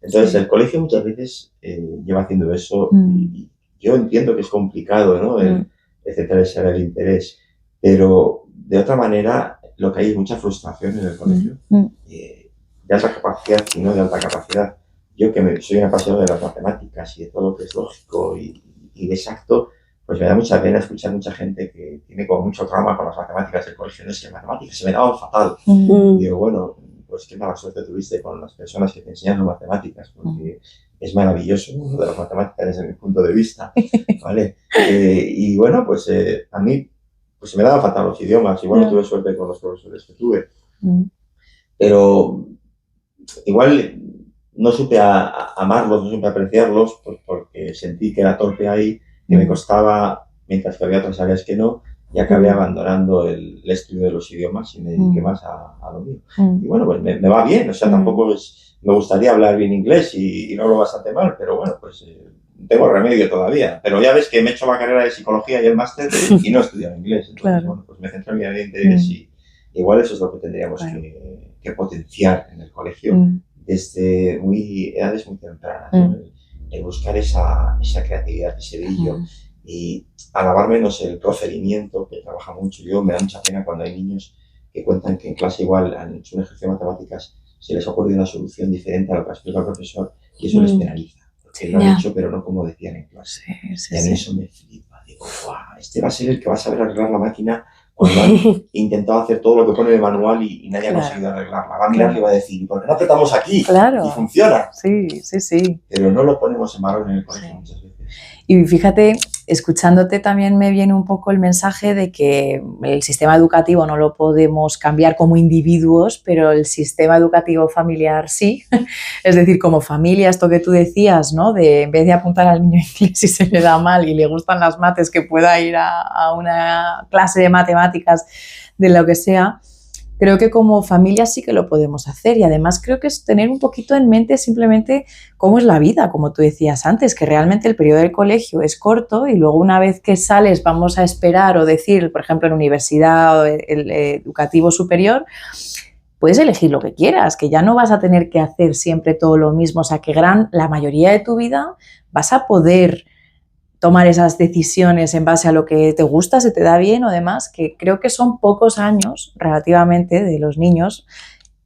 Entonces, el colegio muchas veces lleva haciendo eso y yo entiendo que es complicado, ¿no? El centrar el interés, pero de otra manera lo que hay es mucha frustración en el colegio, de alta capacidad y no de alta capacidad. Yo que soy un apasionado de las matemáticas y de todo lo que es lógico y exacto, pues me da mucha pena escuchar mucha gente que tiene como mucho trauma con las matemáticas del colegio. No es que matemáticas se me daban fatal. Y digo, bueno, pues qué mala suerte tuviste con las personas que te enseñan matemáticas, porque es maravilloso uno de las matemáticas desde mi punto de vista, ¿vale? Y bueno, pues a mí pues se me daban fatal los idiomas, igual no tuve suerte con los profesores que tuve, pero igual no supe amarlos, no supe apreciarlos, pues porque sentí que era torpe ahí, que me costaba, mientras que había otras áreas que no, y acabé abandonando el estudio de los idiomas y me dediqué más a lo mío. Y bueno, pues me va bien, o sea, tampoco me gustaría hablar bien inglés y lo hablo bastante mal, pero bueno, pues tengo remedio todavía. Pero ya ves que me he hecho la carrera de psicología y el máster y no he estudiado inglés. Entonces, bueno, pues me centro en mi área de interés y igual eso es lo que tendríamos que potenciar en el colegio desde edades muy tempranas, ¿no? El buscar esa creatividad, ese brillo y alabar menos el procedimiento, que trabaja mucho. Me da mucha pena cuando hay niños que cuentan que en clase igual han hecho un ejercicio de matemáticas, se les ha ocurrido una solución diferente a lo que explica el profesor y eso les penaliza. Porque lo han hecho, pero no como decían en clase. Y a mí eso me flipa. Digo, ¡guau! Este va a ser el que va a saber arreglar la máquina cuando han intentado hacer todo lo que pone en el manual y nadie ha conseguido arreglarla. Va a mirar y va a decir, ¿por qué no apretamos aquí? Y funciona. Sí. Pero no lo ponemos en valor en el colegio muchas veces. Y fíjate, escuchándote también me viene un poco el mensaje de que el sistema educativo no lo podemos cambiar como individuos, pero el sistema educativo familiar sí. Es decir, como familia, esto que tú decías, ¿no? De en vez de apuntar al niño inglés y se le da mal y le gustan las mates, que pueda ir a una clase de matemáticas, de lo que sea. Creo que como familia sí que lo podemos hacer y además creo que es tener un poquito en mente simplemente cómo es la vida, como tú decías antes, que realmente el periodo del colegio es corto y luego una vez que sales vamos a esperar o decir, por ejemplo, en universidad o el educativo superior, puedes elegir lo que quieras, que ya no vas a tener que hacer siempre todo lo mismo, o sea que la mayoría de tu vida vas a poder tomar esas decisiones en base a lo que te gusta, se te da bien o demás, que creo que son pocos años relativamente de los niños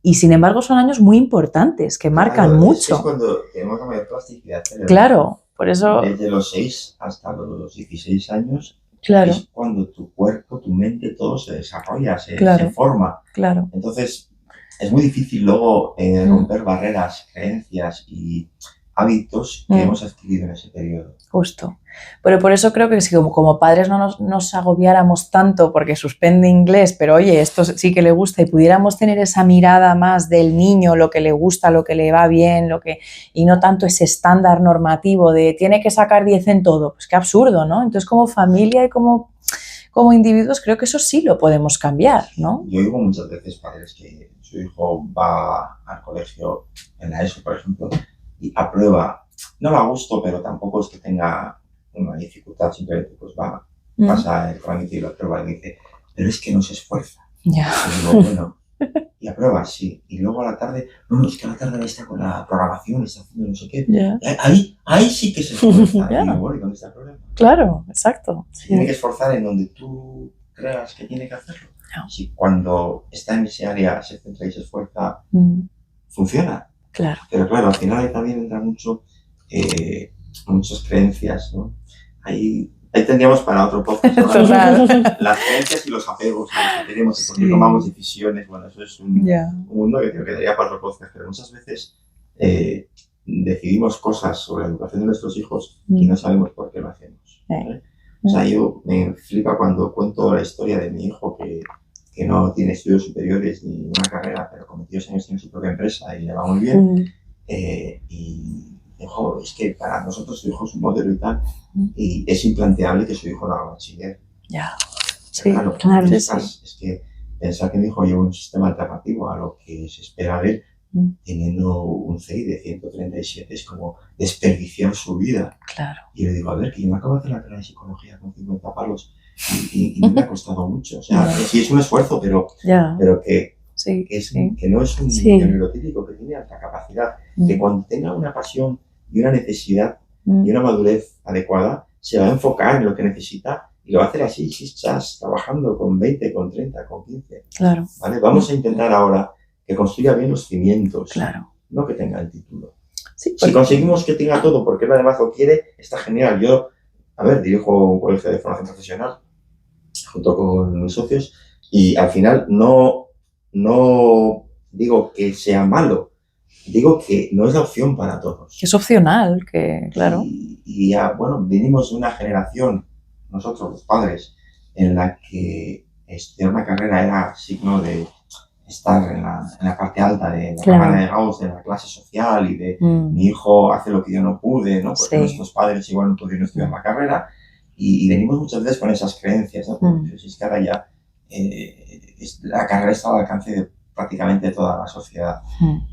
y sin embargo son años muy importantes, que marcan mucho. Es cuando tenemos la mayor plasticidad cerebral. Claro, por eso... Desde los 6 hasta los 16 años es cuando tu cuerpo, tu mente, todo se desarrolla, se forma. Claro. Entonces es muy difícil luego romper barreras, creencias y hábitos que hemos adquirido en ese periodo. Justo. Pero por eso creo que si como padres no nos agobiáramos tanto porque suspende inglés, pero oye, esto sí que le gusta y pudiéramos tener esa mirada más del niño, lo que le gusta, lo que le va bien, y no tanto ese estándar normativo de tiene que sacar 10 en todo, pues qué absurdo, ¿no? Entonces como familia y como como individuos, creo que eso sí lo podemos cambiar, ¿no? Yo oigo muchas veces padres que su hijo va al colegio en la ESO, por ejemplo, y aprueba, no le gusto, pero tampoco es que tenga una dificultad, simplemente pues pasa el trámite y lo aprueba y dice, pero es que no se esfuerza. Ya. Y digo, bueno, y aprueba, sí. Y luego a la tarde, no, es que a la tarde está con la programación, está haciendo no sé qué. Yeah. Ahí sí que se esfuerza. Yeah. Y digo, bueno, ¿y dónde está el problema? Claro, exacto. Se tiene que esforzar en donde tú creas que tiene que hacerlo. No. Si cuando está en ese área se centra y se esfuerza, funciona. Claro. Pero claro, al final ahí también entra muchas creencias, ¿no? Ahí tendríamos para otro podcast. Las creencias y los apegos que tenemos y por qué tomamos decisiones. Bueno, eso es un mundo que creo que daría para otro podcast. Pero muchas veces decidimos cosas sobre la educación de nuestros hijos y no sabemos por qué lo hacemos. ¿Vale? O sea, yo me flipa cuando cuento la historia de mi hijo que no tiene estudios superiores ni una carrera, pero con 22 años tiene su propia empresa y le va muy bien. Y dijo, es que para nosotros su hijo es un modelo y tal, y es implanteable que su hijo no haga bachiller. Ya, sí, claro. Es que pensar que mi hijo lleva un sistema alternativo a lo que se espera de él, teniendo un CI de 137, es como desperdiciar su vida. Claro. Y yo le digo, a ver, que yo me acabo de hacer la carrera de psicología con 50 palos y no me ha costado mucho. O sea, sí es un esfuerzo, pero que no es un niño neurotípico, que tiene alta capacidad, que cuando tenga una pasión y una necesidad y una madurez adecuada, se va a enfocar en lo que necesita y lo va a hacer así, si estás trabajando con 20, con 30, con 15. Claro. ¿Vale? Vamos a intentar ahora que construya bien los cimientos, no que tenga el título. Sí, si conseguimos que tenga todo porque él además lo quiere, está genial. Yo, dirijo un colegio de formación profesional junto con mis socios y al final no digo que sea malo, digo que no es la opción para todos. Es opcional, que claro. Y ya, venimos de una generación, nosotros los padres, en la que estudiar una carrera era signo de estar en la parte alta de la cámara de Gauss, de la clase social y de mi hijo hace lo que yo no pude, ¿no? Porque nuestros padres igual no pudieron estudiar la carrera y venimos muchas veces con esas creencias, ¿no? Porque si es que ahora ya la carrera está al alcance de prácticamente toda la sociedad.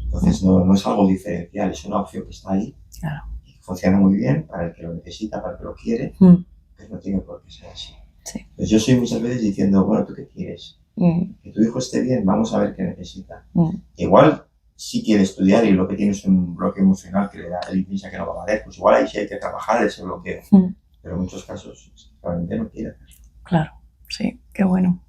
Entonces no es algo diferencial, es una opción que está ahí y que funciona muy bien para el que lo necesita, para el que lo quiere, pero no tiene por qué ser así. Sí. Entonces yo soy muchas veces diciendo, bueno, ¿tú qué quieres? Que tu hijo esté bien, vamos a ver qué necesita. Igual si quiere estudiar y lo que tiene es un bloqueo emocional que le da, él piensa que no va a valer, pues igual ahí sí hay que trabajar ese bloqueo. Pero en muchos casos realmente no quiere hacerlo. Claro, sí, qué bueno.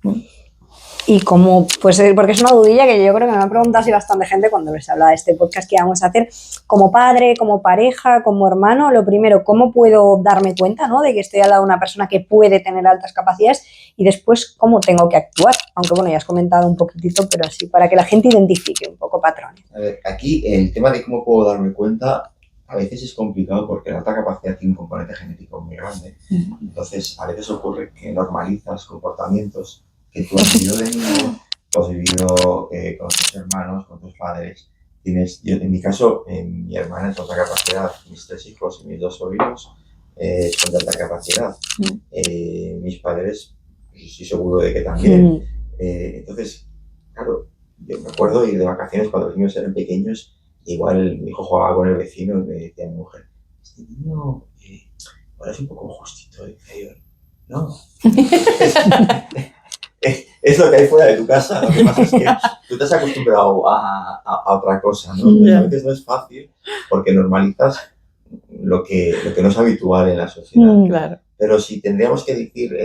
Y como, pues porque es una dudilla que yo creo que me ha preguntado así bastante gente cuando les hablaba de este podcast que íbamos a hacer, como padre, como pareja, como hermano, lo primero, ¿cómo puedo darme cuenta, ¿no?, de que estoy al lado de una persona que puede tener altas capacidades? Y después, ¿cómo tengo que actuar? Aunque bueno, ya has comentado un poquitito, pero así, para que la gente identifique un poco patrones. A ver, aquí el tema de cómo puedo darme cuenta a veces es complicado porque la alta capacidad tiene un componente genético muy grande. Entonces, a veces ocurre que normalizas comportamientos que tú has vivido de niño, tú has vivido con tus hermanos, con tus padres. Yo, en mi caso, mi hermana es de alta capacidad, mis 3 hijos y mis 2 sobrinos son de alta capacidad. Mis padres, estoy seguro de que también. Entonces, claro, yo me acuerdo ir de vacaciones cuando los niños eran pequeños, igual mi hijo jugaba con el vecino y me decía mi mujer, este niño ahora es un poco justito, ¿no? Es lo que hay fuera de tu casa, lo que pasa es que tú te has acostumbrado a otra cosa, ¿no? A veces no es fácil porque normalizas lo que no es habitual en la sociedad. Claro. Pero si tendríamos que decir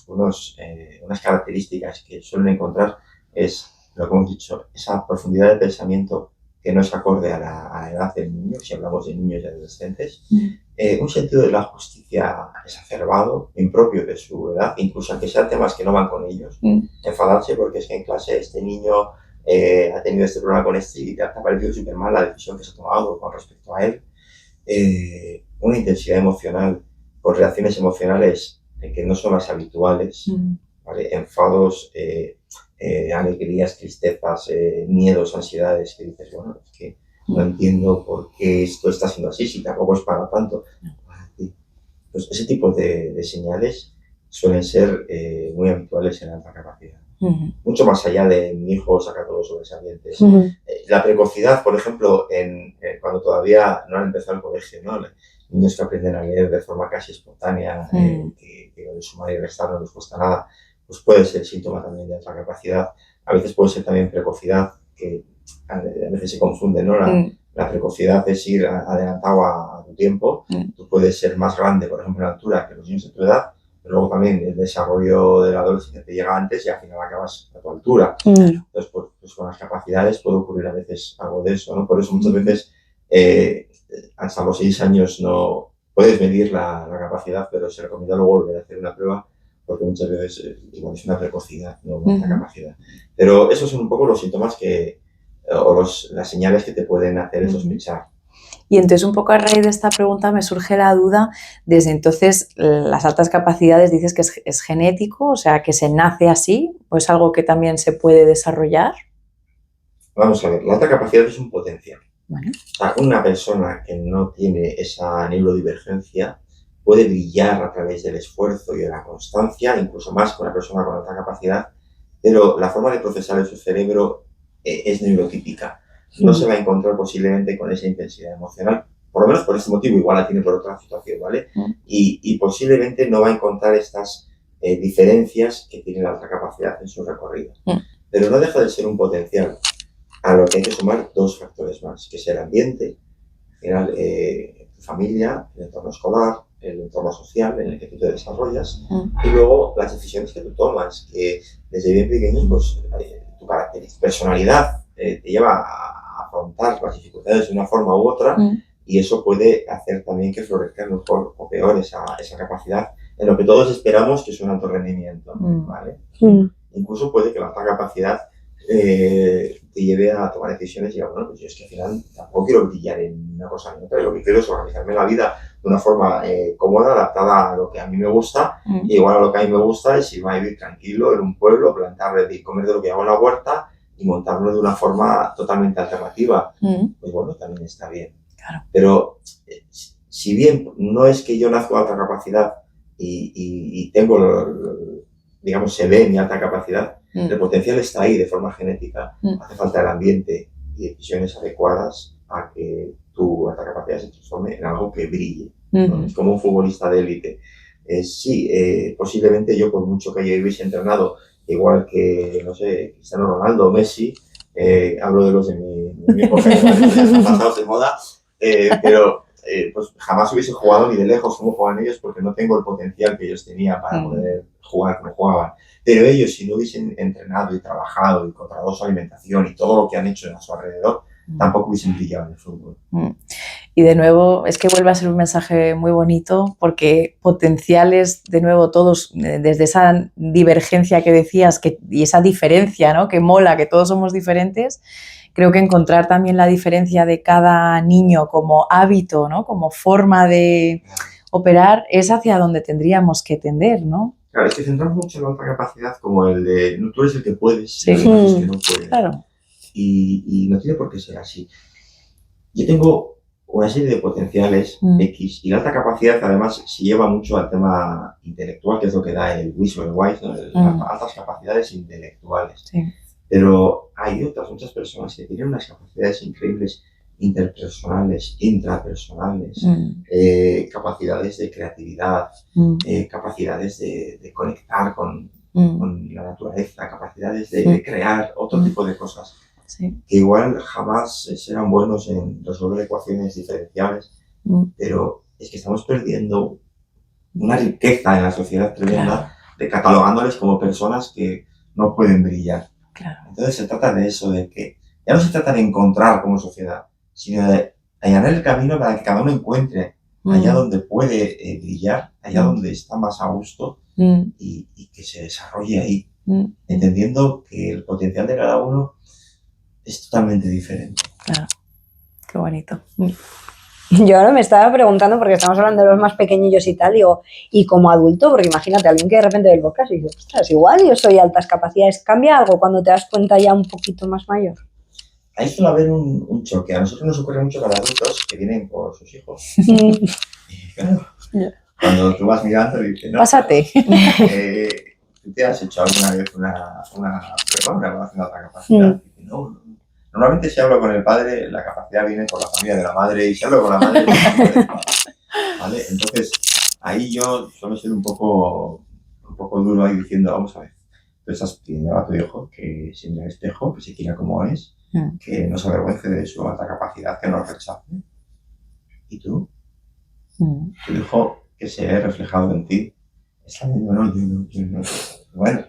unas características que suelen encontrar es lo que hemos dicho, esa profundidad de pensamiento que no es acorde a la edad del niño, si hablamos de niños y adolescentes, un sentido de la justicia exacerbado, impropio de su edad, incluso aunque sean temas que no van con ellos, enfadarse porque es que en clase este niño ha tenido este problema con este y te ha parecido súper mal la decisión que se ha tomado con respecto a él, una intensidad emocional, con reacciones emocionales que no son las habituales, ¿vale? Enfados, alegrías, tristezas, miedos, ansiedades, que dices, bueno, es que no entiendo por qué esto está siendo así, si tampoco es para tanto. Pues ese tipo de señales suelen ser muy habituales en alta capacidad. Mucho más allá de mi hijo saca todos sobresalientes. La precocidad, por ejemplo, cuando todavía no han empezado el colegio, ¿no? Niños que aprenden a leer de forma casi espontánea, que de sumar y restar no les cuesta nada, pues puede ser síntoma también de alta capacidad. A veces puede ser también precocidad, que a veces se confunde, ¿no? La precocidad es ir adelantado a tu tiempo. Tú puedes ser más grande, por ejemplo, en altura que los niños de tu edad, pero luego también el desarrollo de la adolescencia te llega antes y al final acabas a tu altura. Entonces, pues con las capacidades puede ocurrir a veces algo de eso, ¿no? Por eso muchas veces hasta los 6 años no puedes medir la capacidad, pero se recomienda luego volver a hacer una prueba porque muchas veces igual es una precocidad, no una capacidad. Pero esos son un poco los síntomas las señales que te pueden hacer sospechar. Y entonces un poco a raíz de esta pregunta me surge la duda, desde entonces las altas capacidades dices que es genético, o sea que se nace así, o es algo que también se puede desarrollar. Vamos a ver, la alta capacidad es un potencial. Bueno. O sea, una persona que no tiene esa neurodivergencia puede brillar a través del esfuerzo y de la constancia, incluso más que una persona con alta capacidad, pero la forma de procesar en su cerebro es neurotípica. No se va a encontrar posiblemente con esa intensidad emocional, por lo menos por ese motivo, igual la tiene por otra situación, ¿vale? Y posiblemente no va a encontrar estas diferencias que tiene la alta capacidad en su recorrido. Pero no deja de ser un potencial, a lo que hay que sumar 2 factores más, que es el ambiente, al final, tu familia, el entorno escolar, el entorno social en el que tú te desarrollas, y luego las decisiones que tú tomas, que desde bien pequeños, pues tu personalidad te lleva a afrontar las dificultades de una forma u otra, y eso puede hacer también que florezca mejor o peor esa capacidad en lo que todos esperamos que es un alto rendimiento, ¿vale? Incluso puede que la alta capacidad te lleve a tomar decisiones y diga, bueno, pues yo es que al final tampoco quiero brillar en una cosa ni otra, lo que quiero es organizarme la vida de una forma cómoda, adaptada a lo que a mí me gusta, y igual a lo que a mí me gusta es irme a vivir tranquilo en un pueblo, plantar y comer de lo que hago en la huerta y montarlo de una forma totalmente alternativa. Pues bueno, también está bien. Claro. Pero si bien no es que yo nazco a alta capacidad y tengo, digamos, se ve mi alta capacidad, el potencial está ahí de forma genética. Hace falta el ambiente y decisiones adecuadas a que tu alta capacidad se transforme en algo que brille. ¿No? Es como un futbolista de élite. Posiblemente yo, por mucho que yo hubiese entrenado igual que, no sé, Cristiano Ronaldo o Messi, hablo de los de mi época, que están pasados de moda, pero pues jamás hubiese jugado ni de lejos como juegan ellos porque no tengo el potencial que ellos tenían para poder jugar como jugaban. Pero ellos, si no hubiesen entrenado y trabajado y controlado su alimentación y todo lo que han hecho a su alrededor, tampoco hubiesen brillado en el fútbol. Y de nuevo, es que vuelve a ser un mensaje muy bonito porque potenciales, de nuevo, todos, desde esa divergencia que decías y esa diferencia, ¿no? Que mola, que todos somos diferentes, creo que encontrar también la diferencia de cada niño como hábito, ¿no? Como forma de operar es hacia donde tendríamos que tender, ¿no? Claro, es que centramos mucho en la alta capacidad como el de, no, tú eres el que puedes, sí. Y los demás que no pueden. Claro. Y no tiene por qué ser así. Yo tengo una serie de potenciales X y la alta capacidad además se lleva mucho al tema intelectual, que es lo que da el WIS o el WISE, ¿no? Las altas capacidades intelectuales. Sí. Pero hay muchas personas que tienen unas capacidades increíbles interpersonales, intrapersonales, capacidades de creatividad, capacidades de conectar con la naturaleza, capacidades de crear otro tipo de cosas. Sí. Que igual jamás serán buenos en resolver ecuaciones diferenciales, pero es que estamos perdiendo una riqueza en la sociedad tremenda de catalogándoles como personas que no pueden brillar. Claro. Entonces se trata de eso, de que ya no se trata de encontrar como sociedad, sino de allanar el camino para que cada uno encuentre allá donde puede brillar, allá donde está más a gusto y que se desarrolle ahí, entendiendo que el potencial de cada uno es totalmente diferente. Claro, qué bonito. Yo ahora me estaba preguntando, porque estamos hablando de los más pequeñillos y tal, digo, y como adulto, porque imagínate, alguien que de repente ve el podcast y dice, ostras, igual yo soy altas capacidades, ¿cambia algo cuando te das cuenta ya un poquito más mayor? Ahí suele haber un choque. A nosotros nos ocurre mucho con adultos que vienen por sus hijos. Y claro, Cuando tú vas mirando y dices, no, pásate. ¿Tú te has hecho alguna vez una prueba, una evaluación de alta capacidad? Y no. Normalmente si hablo con el padre, la capacidad viene por la familia de la madre, y si hablo con la madre, pues la familia del padre. ¿Vale? Entonces, ahí yo suelo ser un poco duro ahí diciendo, vamos a ver, tú estás pidiendo a tu hijo que se mire al espejo, que se quiera como es, que no se avergüence de su alta capacidad, que no lo rechace. ¿Y tú? Tu hijo que se ve reflejado en ti, está viendo, no, yo no. Bueno,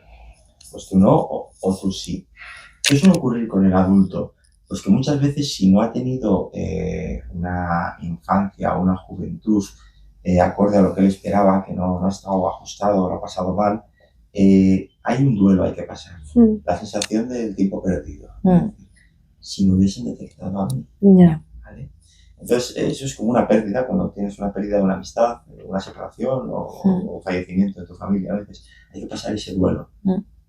pues tú no, o tú sí. ¿Qué suele ocurrir con el adulto? Pues que muchas veces si no ha tenido una infancia o una juventud acorde a lo que él esperaba, que no ha estado ajustado o lo ha pasado mal, hay un duelo, hay que pasar. La sensación del tiempo perdido. Si me hubiesen detectado a mí. ¿Vale? Entonces, eso es como una pérdida, cuando tienes una pérdida de una amistad, una separación o fallecimiento de tu familia. A veces hay que pasar ese duelo.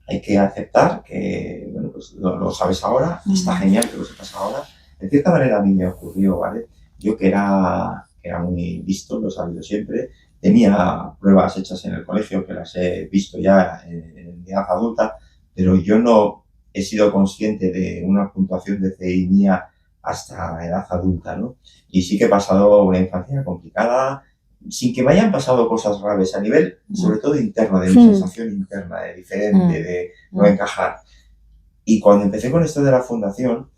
Hay que aceptar que, bueno, pues lo sabes ahora, está genial que lo sepas ahora. De cierta manera a mí me ocurrió, ¿vale? Yo que era muy visto, lo he sabido siempre, tenía pruebas hechas en el colegio que las he visto ya en edad adulta, pero yo no he sido consciente de una puntuación de CI mía hasta edad adulta, ¿no? Y sí que he pasado una infancia complicada, sin que me hayan pasado cosas graves a nivel, sobre todo interno, de mi sensación interna, de diferente, de no encajar. Y cuando empecé con esto de la fundación,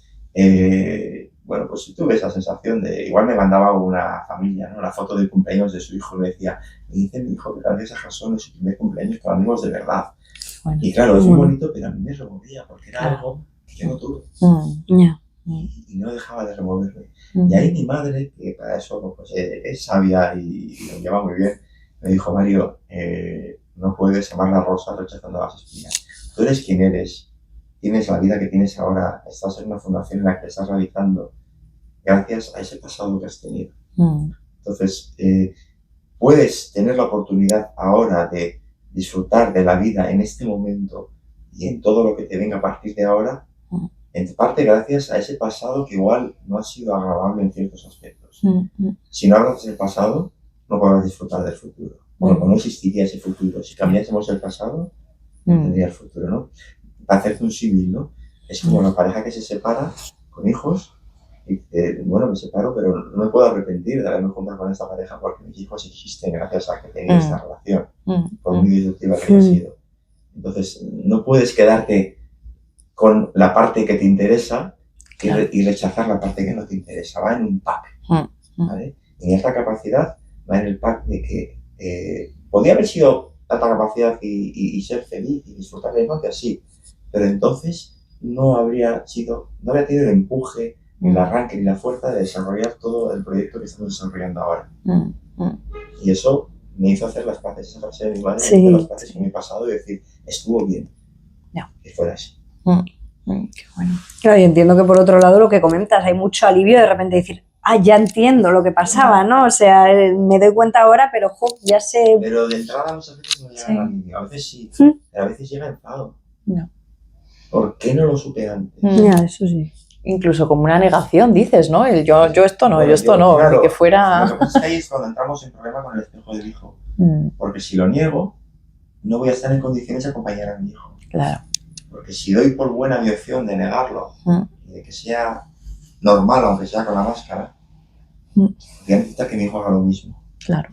bueno, pues tuve esa sensación de, igual me mandaba una familia, ¿no? La foto del cumpleaños de su hijo, me decía, me dice mi hijo que gracias a Jason es su primer cumpleaños con amigos de verdad. Bueno, y claro, es muy bonito, pero a mí me removía, porque era algo que yo no tuve. Y no dejaba de removerme. Y ahí mi madre, que para eso pues, es sabia y lo lleva muy bien, me dijo, Mario, no puedes amar las rosas rechazando las espinas. Tú eres quien eres, tienes la vida que tienes ahora, estás en una fundación en la que estás realizando gracias a ese pasado que has tenido. Entonces, puedes tener la oportunidad ahora de disfrutar de la vida en este momento y en todo lo que te venga a partir de ahora, en parte gracias a ese pasado que igual no ha sido agradable en ciertos aspectos. Si no hablas del pasado, no podrás disfrutar del futuro. Bueno, no existiría ese futuro. Si cambiásemos el pasado, no tendría el futuro, ¿no? Para hacerte un símil, ¿no? Es como la pareja que se separa con hijos y dice, bueno, me separo, pero no me puedo arrepentir de haberme juntado con esta pareja porque mis hijos existen gracias a que tenía esta relación, por muy disruptiva que haya sido. Entonces, no puedes quedarte con la parte que te interesa y rechazar la parte que no te interesa. Va en un pack, ¿vale? En esta capacidad va en el pack de que podría haber sido alta capacidad y ser feliz y disfrutar de la infancia, sí, pero entonces no habría tenido el empuje, el arranque ni la fuerza de desarrollar todo el proyecto que estamos desarrollando ahora. Y eso me hizo hacer las paces, esa frase de mi madre, hacer las paces con mi pasado y decir, estuvo bien, que fuera así. Qué bueno. Claro, y entiendo que por otro lado lo que comentas, hay mucho alivio de repente decir, ya entiendo lo que pasaba, ¿no? O sea, me doy cuenta ahora, pero ya sé. Pero de entrada muchas veces no llega el alivio, a veces sí, pero a veces llega enfado. ¿Por qué no lo supe antes? Eso sí. Incluso como una negación, dices, ¿no? Yo esto no, bueno, yo esto no, claro, que fuera. Lo que pasa es que ahí es cuando entramos en problema con el espejo del hijo. Porque si lo niego, no voy a estar en condiciones de acompañar a mi hijo. Claro. Porque si doy por buena mi opción de negarlo y de que sea normal, aunque sea con la máscara, voy a necesitar que mi hijo haga lo mismo. Claro.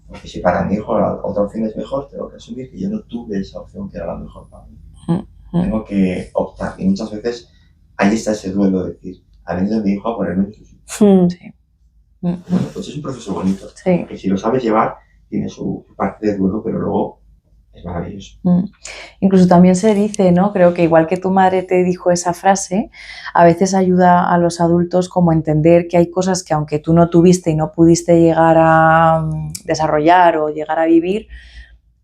Porque si para mi hijo la otra opción es mejor, tengo que asumir que yo no tuve esa opción que era la mejor para mí. Tengo que optar. Y muchas veces ahí está ese duelo de decir, ha venido mi hijo a ponerme en su sitio. Sí. Bueno, pues es un proceso bonito. Sí. Que si lo sabes llevar, tiene su parte de duelo, pero luego es maravilloso. Incluso también se dice, ¿no? Creo que igual que tu madre te dijo esa frase, a veces ayuda a los adultos como a entender que hay cosas que aunque tú no tuviste y no pudiste llegar a desarrollar o llegar a vivir,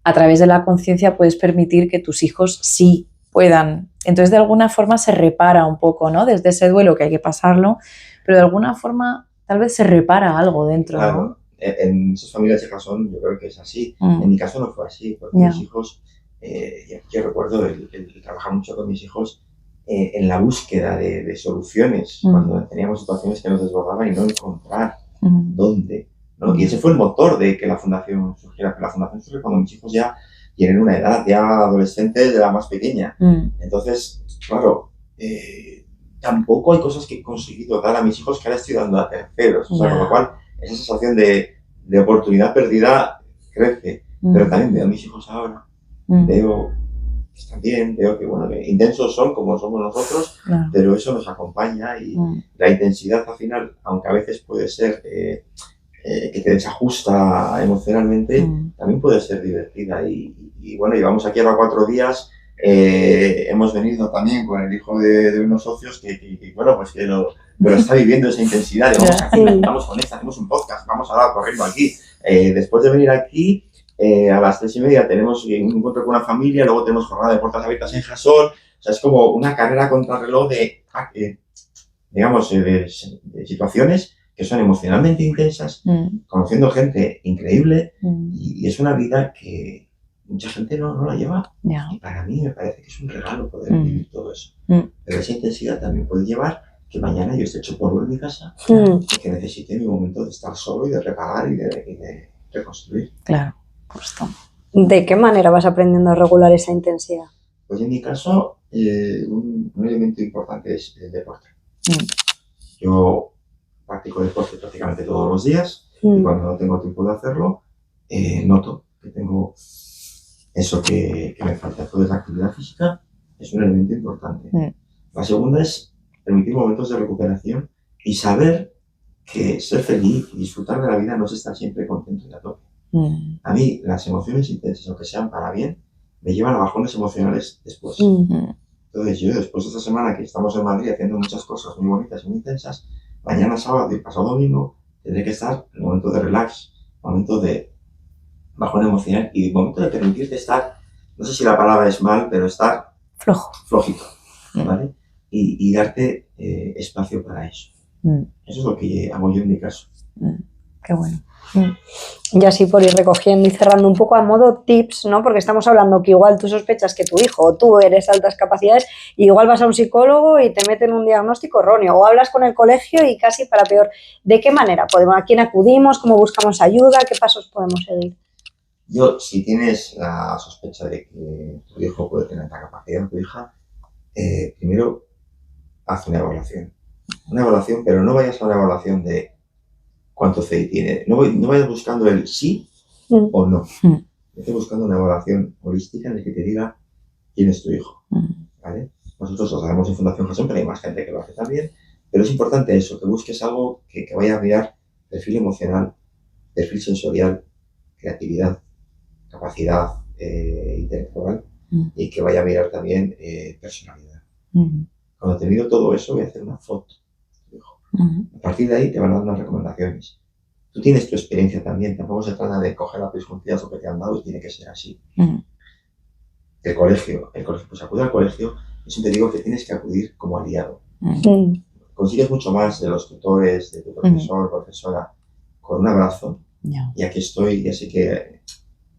a través de la conciencia puedes permitir que tus hijos sí puedan. Entonces de alguna forma se repara un poco, ¿no? Desde ese duelo que hay que pasarlo, pero de alguna forma tal vez se repara algo dentro, claro. ¿no? En muchas familias de Jason yo creo que es así. En mi caso no fue así, porque mis hijos, yo recuerdo el trabajar mucho con mis hijos en la búsqueda de soluciones, cuando teníamos situaciones que nos desbordaban y no encontrar dónde, ¿no? Y ese fue el motor de que la fundación surgiera. Que la fundación surgió cuando mis hijos ya tienen una edad, ya adolescentes de la más pequeña. Entonces, claro, tampoco hay cosas que he conseguido dar a mis hijos que ahora estoy dando a terceros. O sea, con lo cual, esa sensación de oportunidad perdida crece. Pero también veo a mis hijos ahora. Veo que están bien, veo que, bueno, que intensos son como somos nosotros, pero eso nos acompaña y la intensidad al final, aunque a veces puede ser que te desajusta emocionalmente, también puede ser divertida. Y bueno, llevamos aquí ahora 4 días. Hemos venido también con el hijo de unos socios que bueno, pues que lo está viviendo esa intensidad. Vamos aquí, vamos con esta, hacemos un podcast, vamos a dar corriendo aquí. Después de venir aquí, a las 3:30 tenemos un encuentro con una familia, luego tenemos jornada de puertas abiertas en Jasón. O sea, es como una carrera contrarreloj de situaciones que son emocionalmente intensas, conociendo gente increíble, y es una vida que mucha gente no la lleva. Y para mí me parece que es un regalo poder vivir todo eso. Pero esa intensidad también puede llevar que mañana yo esté hecho polvo en mi casa y que necesite mi momento de estar solo y de reparar y de reconstruir. Claro, justo. ¿De qué manera vas aprendiendo a regular esa intensidad? Pues en mi caso, un elemento importante es el deporte. Yo practico deporte prácticamente todos los días y cuando no tengo tiempo de hacerlo, noto que tengo eso que me falta. Entonces, la actividad física es un elemento importante. La segunda es permitir momentos de recuperación y saber que ser feliz y disfrutar de la vida no es estar siempre contento y a tope. A mí, las emociones intensas, aunque sean para bien, me llevan a bajones emocionales después. Entonces, yo después de esta semana que estamos en Madrid haciendo muchas cosas muy bonitas y muy intensas, mañana sábado y pasado domingo tendré que estar en un momento de relax, momento de bajón emocional y el momento de permitirte estar, no sé si la palabra es mal, pero estar flojito, ¿vale? Y darte espacio para eso. Eso es lo que hago yo en mi caso. Qué bueno. Y así por ir recogiendo y cerrando un poco a modo tips, ¿no? Porque estamos hablando que igual tú sospechas que tu hijo o tú eres altas capacidades y igual vas a un psicólogo y te meten un diagnóstico erróneo o hablas con el colegio y casi para peor. ¿De qué manera podemos? ¿A quién acudimos? ¿Cómo buscamos ayuda? ¿Qué pasos podemos seguir? Si tienes la sospecha de que tu hijo puede tener esta capacidad, tu hija, primero haz una evaluación. Una evaluación, pero no vayas a una evaluación de cuánto CI tiene. No vayas buscando el sí o no. Vete buscando una evaluación holística en la que te diga quién es tu hijo. ¿Vale? Nosotros lo sabemos en Fundación Jasón, pero hay más gente que lo hace también. Pero es importante eso, que busques algo que vaya a mirar perfil emocional, perfil sensorial, creatividad, capacidad intelectual y que vaya a mirar también personalidad. Cuando te miro todo eso, voy a hacer una foto. A partir de ahí te van a dar unas recomendaciones. Tú tienes tu experiencia también, tampoco se trata de coger las puntillas que te han dado y tiene que ser así. El colegio, pues acude al colegio, yo siempre digo que tienes que acudir como aliado. Consigues mucho más de los tutores, de tu profesor, profesora, con un abrazo. Y aquí estoy, ya sé que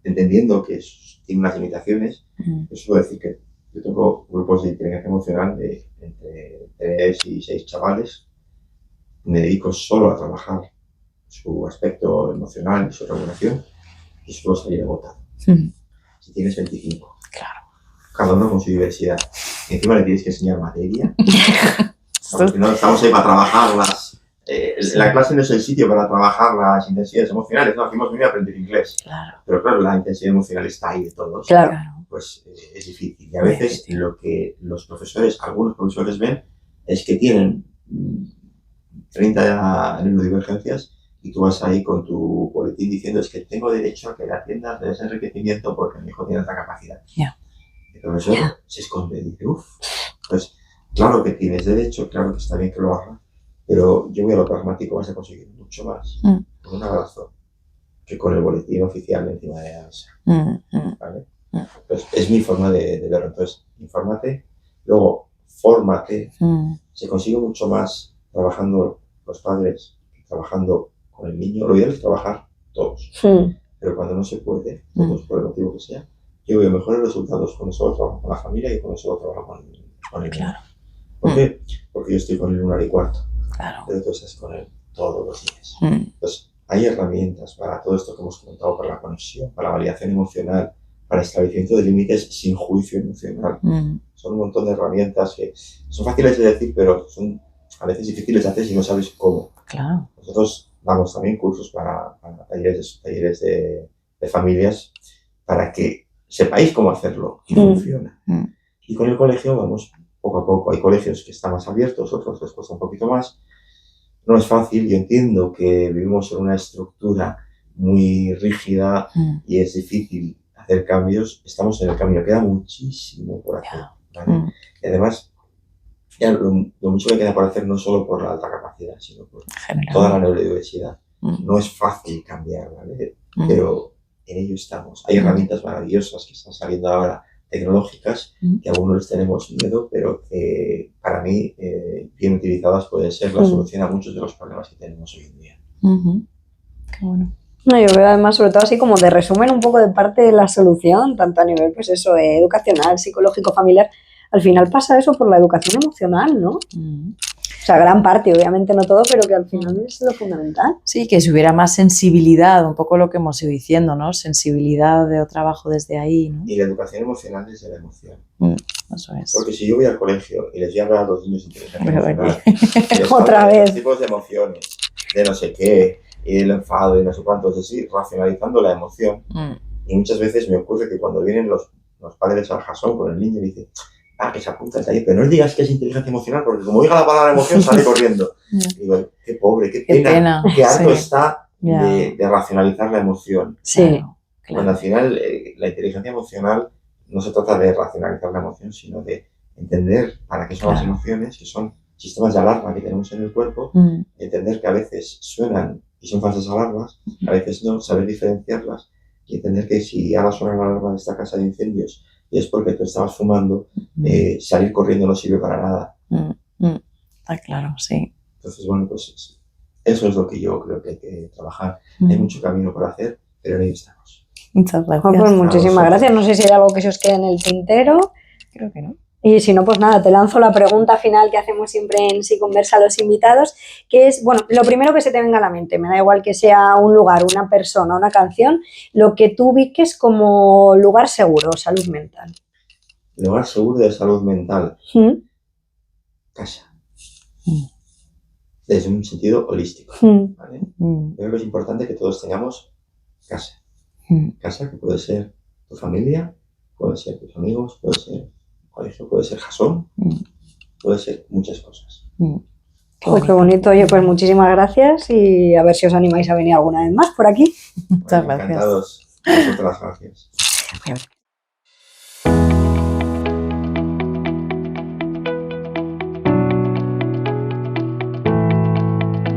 entendiendo que tiene unas limitaciones, eso puedo decir que yo tengo grupos de inteligencia emocional de entre 3 y 6 chavales. Me dedico solo a trabajar su aspecto emocional y su regulación y suelo salir agotado. Si tienes 25, cada uno con su diversidad, y encima le tienes que enseñar materia, porque no estamos ahí para trabajarlas. La clase no es el sitio para trabajar las intensidades emocionales, no, hacemos venir a aprender inglés. Pero claro, la intensidad emocional está ahí de todos. Pues es difícil. Y a veces lo que algunos profesores ven es que tienen 30 neurodivergencias y tú vas ahí con tu boletín diciendo es que tengo derecho a que le atiendas de ese enriquecimiento porque mi hijo tiene esta capacidad. El profesor se esconde y dice, pues claro que tienes derecho, claro que está bien que lo haga, pero yo voy a lo pragmático, vas a conseguir mucho más con un abrazo que con el boletín oficial encima de la mesa. ¿Vale? Pues es mi forma de verlo. Entonces, infórmate, luego fórmate, se consigue mucho más trabajando los padres, trabajando con el niño. Lo ideal es trabajar todos, pero cuando no se puede, todos por el motivo que sea, yo veo mejores resultados cuando solo trabajo con la familia y cuando solo trabajo con el niño. ¿Por qué? Porque yo estoy con él 1 hora y cuarto, pero tú estás con él todos los días. Entonces, hay herramientas para todo esto que hemos comentado, para la conexión, para la validación emocional, para el establecimiento de límites sin juicio emocional. Son un montón de herramientas que son fáciles de decir, pero son a veces difíciles de hacer si no sabes cómo. Claro. Nosotros damos también cursos para talleres de familias para que sepáis cómo hacerlo y funciona. Y con el colegio vamos poco a poco. Hay colegios que están más abiertos, otros les cuesta un poquito más. No es fácil, yo entiendo que vivimos en una estructura muy rígida y es difícil hacer cambios. Estamos en el camino, queda muchísimo por hacer, ¿vale? Y además, ya lo mucho que queda por hacer no solo por la alta capacidad, sino por toda la neurodiversidad. No es fácil cambiar, ¿vale? Pero en ello estamos. Hay herramientas maravillosas que están saliendo ahora, tecnológicas, que a algunos les tenemos miedo, pero que para mí, bien utilizadas, pueden ser la solución a muchos de los problemas que tenemos hoy en día. Qué bueno. No, yo veo además, sobre todo así como de resumen un poco de parte de la solución, tanto a nivel, pues eso, educacional, psicológico, familiar. Al final pasa eso por la educación emocional, ¿no? O sea, gran parte, obviamente no todo, pero que al final es lo fundamental. Sí, que si hubiera más sensibilidad, un poco lo que hemos ido diciendo, ¿no? Sensibilidad de trabajo desde ahí, ¿no? Y la educación emocional desde la emoción. Eso es. Porque si yo voy al colegio y les voy a hablar a los niños de inteligencia emocional, otra vez, los tipos de emociones, de no sé qué, y el enfado y no sé cuánto, es decir, racionalizando la emoción. Y muchas veces me ocurre que cuando vienen los padres al jasón con el niño y dicen, que se apunta al taller, pero no le digas que es inteligencia emocional, porque como diga la palabra emoción sale corriendo. Y digo, qué pobre, qué pena, qué harto está de racionalizar la emoción. Sí. Cuando al final la inteligencia emocional no se trata de racionalizar la emoción, sino de entender para qué son las emociones, que son sistemas de alarma que tenemos en el cuerpo, entender que a veces suenan y son falsas alarmas, a veces no, saber diferenciarlas y entender que si ahora suena la alarma de esta casa de incendios y es porque tú estabas fumando, salir corriendo no sirve para nada. Está claro, sí. Entonces, bueno, pues eso es lo que yo creo que hay que trabajar. Hay mucho camino por hacer, pero en ello estamos. Muchas gracias. Pues muchísimas gracias. No sé si hay algo que se os quede en el tintero. Creo que no. Y si no, pues nada, te lanzo la pregunta final que hacemos siempre en Si Conversa a los invitados, que es, bueno, lo primero que se te venga a la mente, me da igual que sea un lugar, una persona, una canción, lo que tú ubiques como lugar seguro, salud mental. Lugar seguro de salud mental. Casa. Desde un sentido holístico. ¿Vale? Yo creo que es importante que todos tengamos casa. Casa que puede ser tu familia, puede ser tus amigos, puede ser colegio, puede ser jasón, puede ser muchas cosas. Qué bonito. Oye, pues muchísimas gracias y a ver si os animáis a venir alguna vez más por aquí. Muchas gracias. Encantados. Muchas gracias.